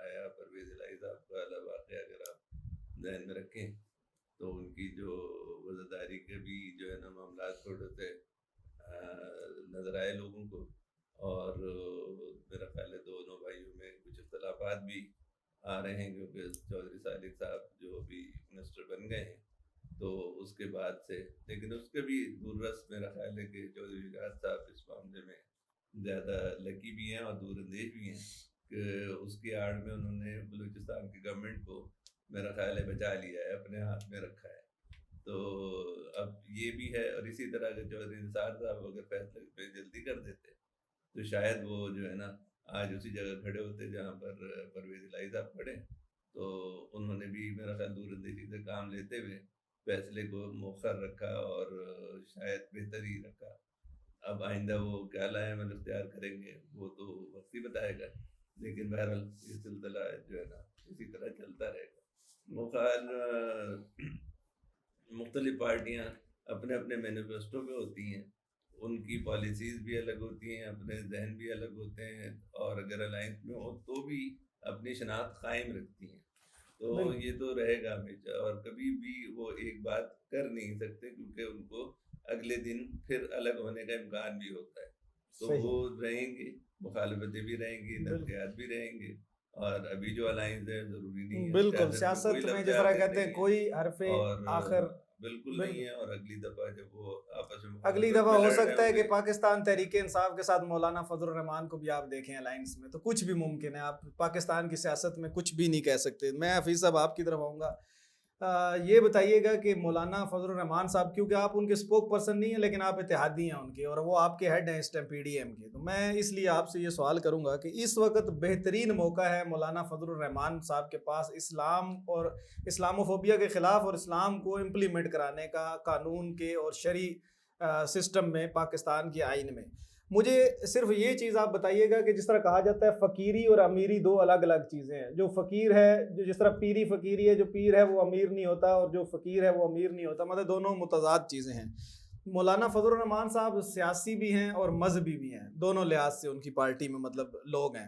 آیا. پرویز الہی صاحب کا واقعہ اگر آپ ذہن میں رکھیں تو ان کی جو وزاداری کے بھی جو ہے نا معاملات تھوڑے سے نظر آئے لوگوں کو, اور میرا خیال ہے دونوں بھائیوں میں کچھ اختلافات بھی آ رہے ہیں, کیونکہ چودھری صالح صاحب جو ابھی منسٹر بن گئے ہیں تو اس کے بعد سے, لیکن اس کے بھی دور رس میرا خیال ہے کہ چودھری وکاس صاحب اس معاملے میں زیادہ لکی بھی ہیں اور دور اندیش بھی ہیں, کہ اس کی آڑ میں انہوں نے بلوچستان کی گورنمنٹ کو میرا خیال ہے بچا لیا ہے, اپنے ہاتھ میں رکھا ہے. تو اب یہ بھی ہے, اور اسی طرح کے چودھری نثار صاحب اگر فیصلے پہ جلدی کر دیتے تو شاید وہ جو ہے نا آج اسی جگہ کھڑے ہوتے جہاں پر پرویز الہی صاحب کھڑے. تو انہوں نے بھی میرا خیال دور اندیشی سے کام لیتے ہوئے فیصلے کو مؤخر رکھا اور شاید بہتر ہی رکھا. اب آئندہ وہ کیا لائے عمل اختیار کریں گے وہ تو وقت ہی بتائے گا، لیکن بہرحال یہ سلسلہ جو ہے نا اسی طرح چلتا رہے گا. مخال مختلف پارٹیاں اپنے اپنے مینیفیسٹو پہ ہوتی ہیں، ان کی پالیسیز بھی الگ ہوتی ہیں، اپنے ذہن بھی الگ ہوتے ہیں، اور اگر الائنس میں ہو تو بھی اپنی شناخت قائم رکھتی ہیں. تو یہ تو رہے گا ہمیشہ، اور کبھی بھی وہ ایک بات کر نہیں سکتے کیونکہ ان کو اگلے دن پھر الگ ہونے کا امکان بھی ہوتا ہے. تو وہ رہیں گے، مخالفتیں بھی رہیں گی، نظریات بھی رہیں گے. اور ابھی جو الائنس ہے ضروری نہیں ہے بالکل سیاست میں جس طرح کہتے ہیں کوئی حرف آخر بالکل نہیں ہے. اور اگلی دفعہ جب وہ آپس میں اگلی دفعہ ہو سکتا ہے کہ پاکستان تحریک انصاف کے ساتھ مولانا فضل الرحمان کو بھی آپ دیکھیں الائنس میں، تو کچھ بھی ممکن ہے. آپ پاکستان کی سیاست میں کچھ بھی نہیں کہہ سکتے. میں حفیظ صاحب آپ کی طرف آؤں گا. یہ بتائیے گا کہ مولانا فضل الرحمان صاحب، کیونکہ آپ ان کے اسپوک پرسن نہیں ہیں لیکن آپ اتحادی ہیں ان کے، اور وہ آپ کے ہیڈ ہیں اس ٹائم پی ڈی ایم کے، تو میں اس لیے آپ سے یہ سوال کروں گا کہ اس وقت بہترین موقع ہے مولانا فضل الرحمان صاحب کے پاس اسلام اور اسلاموفوبیا کے خلاف اور اسلام کو امپلیمنٹ کرانے کا قانون کے اور شرعی سسٹم میں پاکستان کے آئین میں. مجھے صرف یہ چیز آپ بتائیے گا کہ جس طرح کہا جاتا ہے فقیری اور امیری دو الگ الگ چیزیں ہیں. جو فقیر ہے، جو جس طرح پیری فقیری ہے، جو پیر ہے وہ امیر نہیں ہوتا، اور جو فقیر ہے وہ امیر نہیں ہوتا، مطلب دونوں متضاد چیزیں ہیں. مولانا فضل الرحمان صاحب سیاسی بھی ہیں اور مذہبی بھی ہیں، دونوں لحاظ سے ان کی پارٹی میں مطلب لوگ ہیں.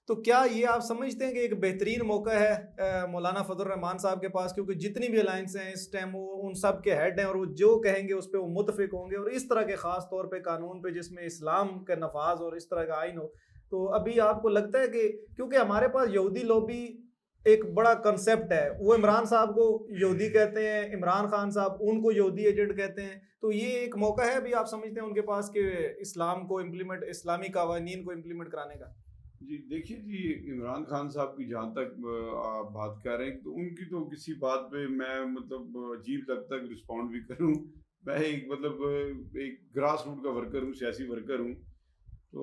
تو کیا یہ آپ سمجھتے ہیں کہ ایک بہترین موقع ہے مولانا فضل الرحمان صاحب کے پاس، کیونکہ جتنی بھی الائنس ہیں اس ٹائم وہ ان سب کے ہیڈ ہیں، اور وہ جو کہیں گے اس پہ وہ متفق ہوں گے، اور اس طرح کے خاص طور پہ قانون پہ جس میں اسلام کا نفاذ اور اس طرح کا آئین ہو. تو ابھی آپ کو لگتا ہے کہ کیونکہ ہمارے پاس یہودی لوبی ایک بڑا کنسیپٹ ہے، وہ عمران صاحب کو یہودی کہتے ہیں، عمران خان صاحب ان کو یہودی ایجنٹ کہتے ہیں، تو یہ ایک موقع ہے ابھی آپ سمجھتے ہیں ان کے پاس کہ اسلام کو امپلیمنٹ، اسلامی قوانین کو امپلیمنٹ کرانے کا؟ جی دیکھیے جی، عمران خان صاحب کی جہاں تک آپ بات کر رہے ہیں تو ان کی تو کسی بات پہ میں مطلب عجیب لگتا ہے رسپونڈ بھی کروں. میں ایک مطلب ایک گراس روٹ کا ورکر ہوں، سیاسی ورکر ہوں،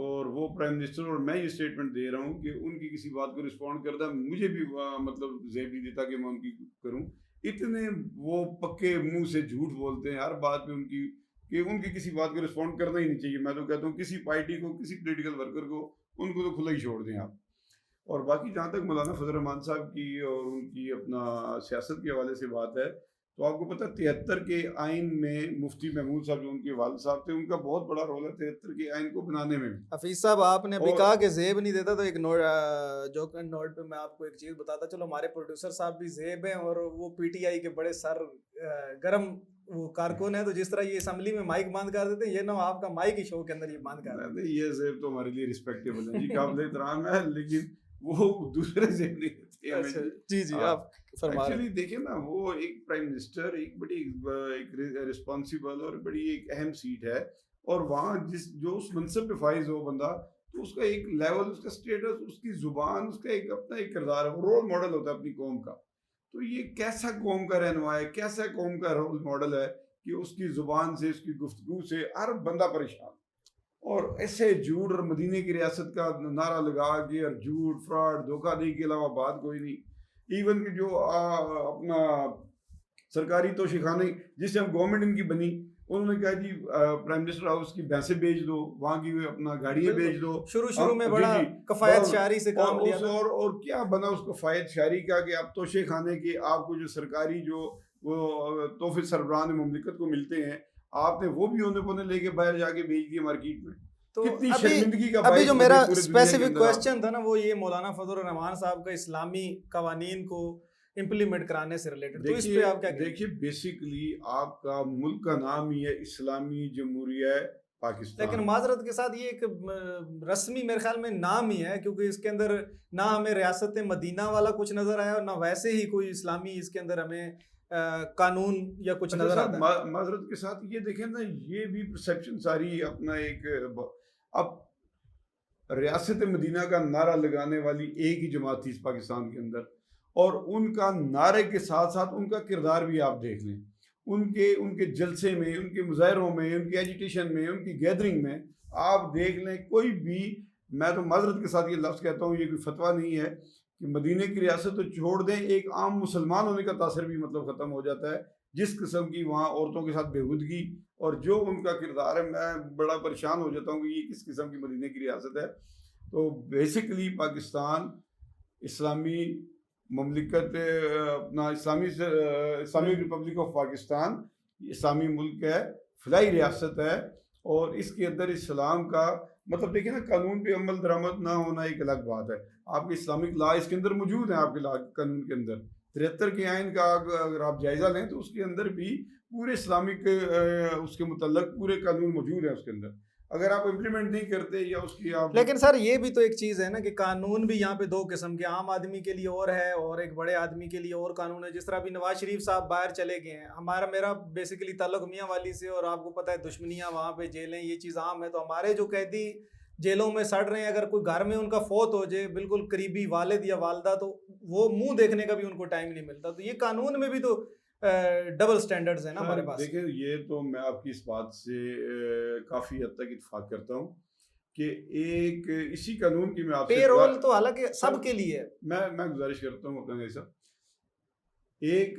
اور وہ پرائم منسٹر، اور میں یہ اسٹیٹمنٹ دے رہا ہوں کہ ان کی کسی بات کو رسپونڈ کرتا مجھے بھی مطلب زیب نہیں دیتا کہ میں ان کی کروں. اتنے وہ پکے منہ سے جھوٹ بولتے ہیں ہر بات پہ ان کی، کہ ان کی کسی بات کو رسپونڈ کرنا ہی نہیں چاہیے. میں تو کہتا ہوں کسی پارٹی کو، کسی پولیٹیکل ورکر کو، ان کو تو کھلا ہی چھوڑ دیں آپ. اور باقی جہاں تک مولانا فضل الرحمان صاحب کی اور ان کی اپنا سیاست کے حوالے سے بات ہے، تو آپ کو پتہ 73 کے آئین میں مفتی محمود صاحب جو ان کے والد صاحب تھے، ان کا بہت بڑا رول ہے 73 کے آئین کو بنانے میں. حفیظ صاحب آپ نے ابھی کہا کہ زیب نہیں دیتا، تو ایک نوٹ پہ میں آپ کو ایک چیز بتاتا چلو. ہمارے پروڈیوسر صاحب بھی زیب ہیں اور وہ پی ٹی آئی کے بڑے سر گرم وہ کارکن ہیں، تو جس طرح یہ اسمبلی میں مائک بند کر دیتے ہیں، یہ نہ آپ کا مائک ہی شو کے اندر یہ بند کر دیتے ہیں. یہ زیب تو ہمارے لیے رسپیکٹیبل ہے جی، قابل احترام ہے، لیکن وہ دوسرے زیب نہیں ہوتے. جی جی آپ فرما رہے ہیں. ایکچولی دیکھیں نا، وہ ایک پرائم منسٹر ایک بڑی ایک رسپانسیبل اور بڑی ایک اہم سیٹ ہے، اور وہاں جو اس منصب پہ فائز ہو بندہ، تو اس کا ایک لیول، اس کا اسٹیٹس، اس کی زبان، اس کا ایک اپنا ایک کردار ہے، وہ رول ماڈل ہوتا ہے اپنی قوم کا. تو یہ کیسا قوم کا رہنما ہے، کیسا قوم کا رول ماڈل ہے کہ اس کی زبان سے، اس کی گفتگو سے ہر بندہ پریشان، اور ایسے جھوٹ اور مدینے کی ریاست کا نعرہ لگا کے اور جھوٹ، فراڈ، دھوکہ دہی کے علاوہ بات کوئی نہیں. ایون کہ جو اپنا سرکاری توشے خانے جس سے ہم گورنمنٹ ان کی بنی، انہوں نے کہا جی پرائم منسٹر ہاؤس کی بھینسیں بیچ دو، وہاں کی اپنا گاڑیاں بیچ دو. شروع میں بڑا کفایت شعاری سے کام لیا تھا، اور کیا بنا اس کفایت شعاری کا کہ آپ توشے خانے کے آپ کو جو سرکاری جو وہ تحفے سربراہان مملکت کو ملتے ہیں، آپ نے وہ بھی ہونے پونے لے کے باہر جا کے بیچ دیے مارکیٹ میں. تو ابھی جو میرا اسپیسیفک کوشچن تھا نا، وہ یہ مولانا فضل الرحمان صاحب کا اسلامی قوانین کو امپلیمنٹ کرانے سے ریلیٹڈ، تو اس پہ آپ کیا کہیں؟ دیکھیے بیسیکلی آپ کا ملک کا نام ہی ہے اسلامی جمہوریہ پاکستان، لیکن معذرت کے ساتھ یہ ایک رسمی میرے خیال میں نام ہی ہے، کیونکہ اس کے اندر نہ ہمیں ریاست مدینہ والا کچھ نظر آیا اور نہ ویسے ہی کوئی اسلامی اس کے اندر ہمیں قانون یا کچھ نظر آتا ہے. معذرت کے ساتھ یہ دیکھیں نا، یہ بھی پرسیپشن ساری اپنا ایک، اب ریاست مدینہ کا نعرہ لگانے والی ایک ہی جماعت تھی اس پاکستان کے اندر، اور ان کا نعرے کے ساتھ ساتھ ان کا کردار بھی آپ دیکھ لیں. ان کے جلسے میں، ان کے مظاہروں میں، ان کی ایجیٹیشن میں، ان کی گیدرنگ میں آپ دیکھ لیں کوئی بھی، میں تو معذرت کے ساتھ یہ لفظ کہتا ہوں، یہ کوئی فتویٰ نہیں ہے کہ مدینے کی ریاست تو چھوڑ دیں، ایک عام مسلمان ہونے کا تاثر بھی مطلب ختم ہو جاتا ہے. جس قسم کی وہاں عورتوں کے ساتھ بےہودگی اور جو ان کا کردار ہے، میں بڑا پریشان ہو جاتا ہوں کہ یہ کس قسم کی مدینے کی ریاست ہے. تو بیسیکلی پاکستان اسلامی مملکت، اپنا اسلامک ریپبلک آف پاکستان اسلامی ملک ہے، فلاحی ریاست ہے، اور اس کے اندر اسلام کا مطلب دیکھیں نا، قانون پہ عمل درآمد نہ ہونا ایک الگ بات ہے. آپ کے اسلامک لا اس کے اندر موجود ہیں، آپ کے لا قانون کے اندر 73 کے آئین کا اگر آپ جائزہ لیں تو اس کے اندر بھی پورے اسلامک اس کے متعلق پورے قانون موجود ہیں اس کے اندر. اگر آپ امپلیمنٹ نہیں کرتے یا اس کی آپ، لیکن سر یہ بھی تو ایک چیز ہے نا کہ قانون بھی یہاں پہ دو قسم کے، عام آدمی کے لیے اور ہے اور ایک بڑے آدمی کے لیے اور قانون ہے. جس طرح ابھی نواز شریف صاحب باہر چلے گئے ہیں، میرا بیسیکلی تعلق میاں والی سے، اور آپ کو پتہ ہے دشمنیاں وہاں پہ، جیلیں، یہ چیز عام ہے. تو ہمارے جو قیدی جیلوں میں سڑ رہے ہیں، اگر کوئی گھر میں ان کا فوت ہو جائے، بالکل قریبی والد یا والدہ، تو وہ منہ دیکھنے کا بھی ان کو ٹائم نہیں ملتا. تو یہ قانون میں بھی تو ڈبل سٹینڈرڈز ہیں نا ہمارے پاس. دیکھیں یہ تو میں آپ کی اس بات سے کافی حد تک اتفاق کرتا ہوں کہ ایک اسی قانون کی میں آپ سے پے رول تو حالانکہ سب کے لیے ہے. میں گزارش کرتا ہوں اپنا ایسا، ایک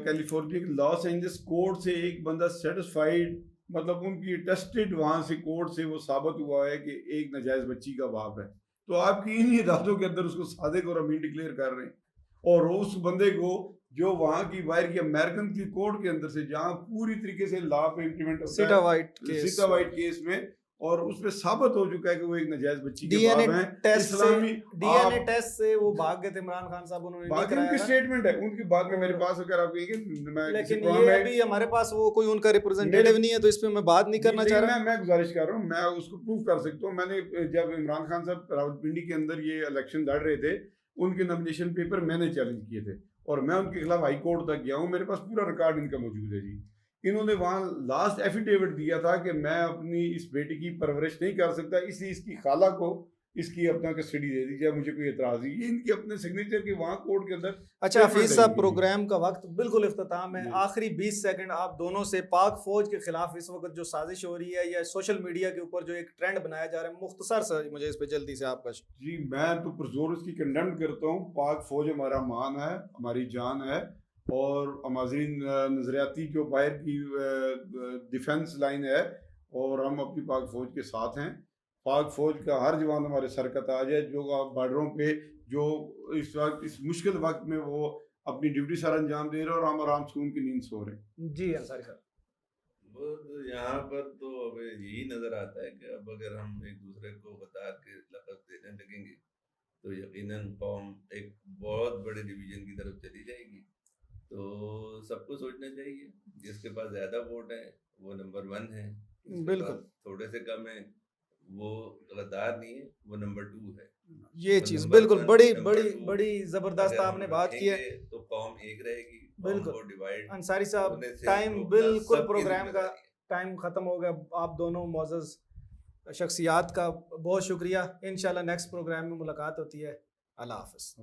کیلیفورنیا کے لاس اینجلس کورٹ سے ایک بندہ سیٹسفائیڈ، مطلب ان کی ٹیسٹڈ وہاں سے کورٹ سے وہ ثابت ہوا ہے کہ ایک ناجائز بچی کا باپ ہے، تو آپ کی انہی عدالتوں کے اندر اس کو صادق اور امین ڈکلیئر کر رہے ہیں. اور اس بندے کو جو وہاں کی باہر کی امریکن کی کورٹ کے اندر سے، جہاں پوری طریقے سے لا پہ امپلیمنٹ ہوتا ہے، سیتا وائٹ کیس میں، اور اس پہ ثابت ہو چکا ہے کہ وہ ایک ناجائز بچی کے باپ ہیں. ڈی این اے ٹیسٹ سے وہ بھاگ گئے تھے عمران خان صاحب، انہوں نے نہیں کرایا. ان کی سٹیٹمنٹ ہے، ان کی بات میں میرے پاس اگر آپ کہیں گے، لیکن یہ ابھی ہمارے پاس وہ کوئی ان کا ریپرزنٹیٹیو نہیں ہے، تو اس پہ میں بات نہیں کرنا چاہ رہا. میں گزارش کر رہا ہوں، میں اس کو پروف کر سکتا ہوں. میں نے جب عمران خان صاحب راولپنڈی کے اندر یہ الیکشن لڑ رہے تھے، ان کے نامینیشن پیپر میں نے چیلنج کیے تھے، اور میں ان کے خلاف ہائی کورٹ تک گیا ہوں. میرے پاس پورا ریکارڈ ان کا موجود ہے جی. انہوں نے وہاں لاسٹ ایفیڈیوٹ دیا تھا کہ میں اپنی اس بیٹی کی پرورش نہیں کر سکتا، اس لیے اس کی خالہ کو اس کی اپنا کسٹڈی دے دیجیے، مجھے کوئی اعتراض نہیں. یہ ان کے اپنے سگنیچر کے وہاں کورٹ کے اندر. اچھا حفیظ صاحب، پروگرام کا وقت بالکل اختتام ہے. آخری 20 سیکنڈ آپ دونوں سے پاک فوج کے خلاف اس وقت جو سازش ہو رہی ہے یا سوشل میڈیا کے اوپر جو ایک ٹرینڈ بنایا جا رہا ہے، مختصر سے مجھے اس پہ جلدی سے آپ کا. جی میں تو پرزور اس کی کنڈیم کرتا ہوں. پاک فوج ہمارا مان ہے، ہماری جان ہے، اور امازین نظریاتی جو باہر کی ڈیفنس لائن ہے، اور ہم اپنی پاک فوج کے ساتھ ہیں. پاک فوج کا ہر جوان ہمارے سر کا تاج ہے، جو بارڈروں پہ جو اس وقت اس مشکل وقت میں وہ اپنی ڈیوٹی سر انجام دے رہے ہیں، اور ہم آرام سکون کی نیند سو رہے ہیں. جی انصاری صاحب، یہاں پر تو اب یہی نظر آتا ہے کہ اب اگر ہم ایک دوسرے کو غدار کے لقب دینے لگیں گے تو یقیناً قوم ایک بہت بڑے ڈویژن کی طرف چلی جائے گی. تو سب کو سوچنا چاہیے، جس کے پاس زیادہ ووٹ ہیں وہ نمبر 1 ہے، بالکل تھوڑے سے کم ہیں وہ غدار نہیں ہے، وہ نمبر 2 ہے. یہ چیز بالکل بڑی زبردست آپ نے بات کی ہے. تو قوم ایک رہے گی. بالکل انصاری صاحب، ٹائم بالکل پروگرام کا ٹائم ختم ہو گیا. آپ دونوں معزز شخصیات کا بہت شکریہ. انشاءاللہ نیکسٹ پروگرام میں ملاقات ہوتی ہے. اللہ حافظ.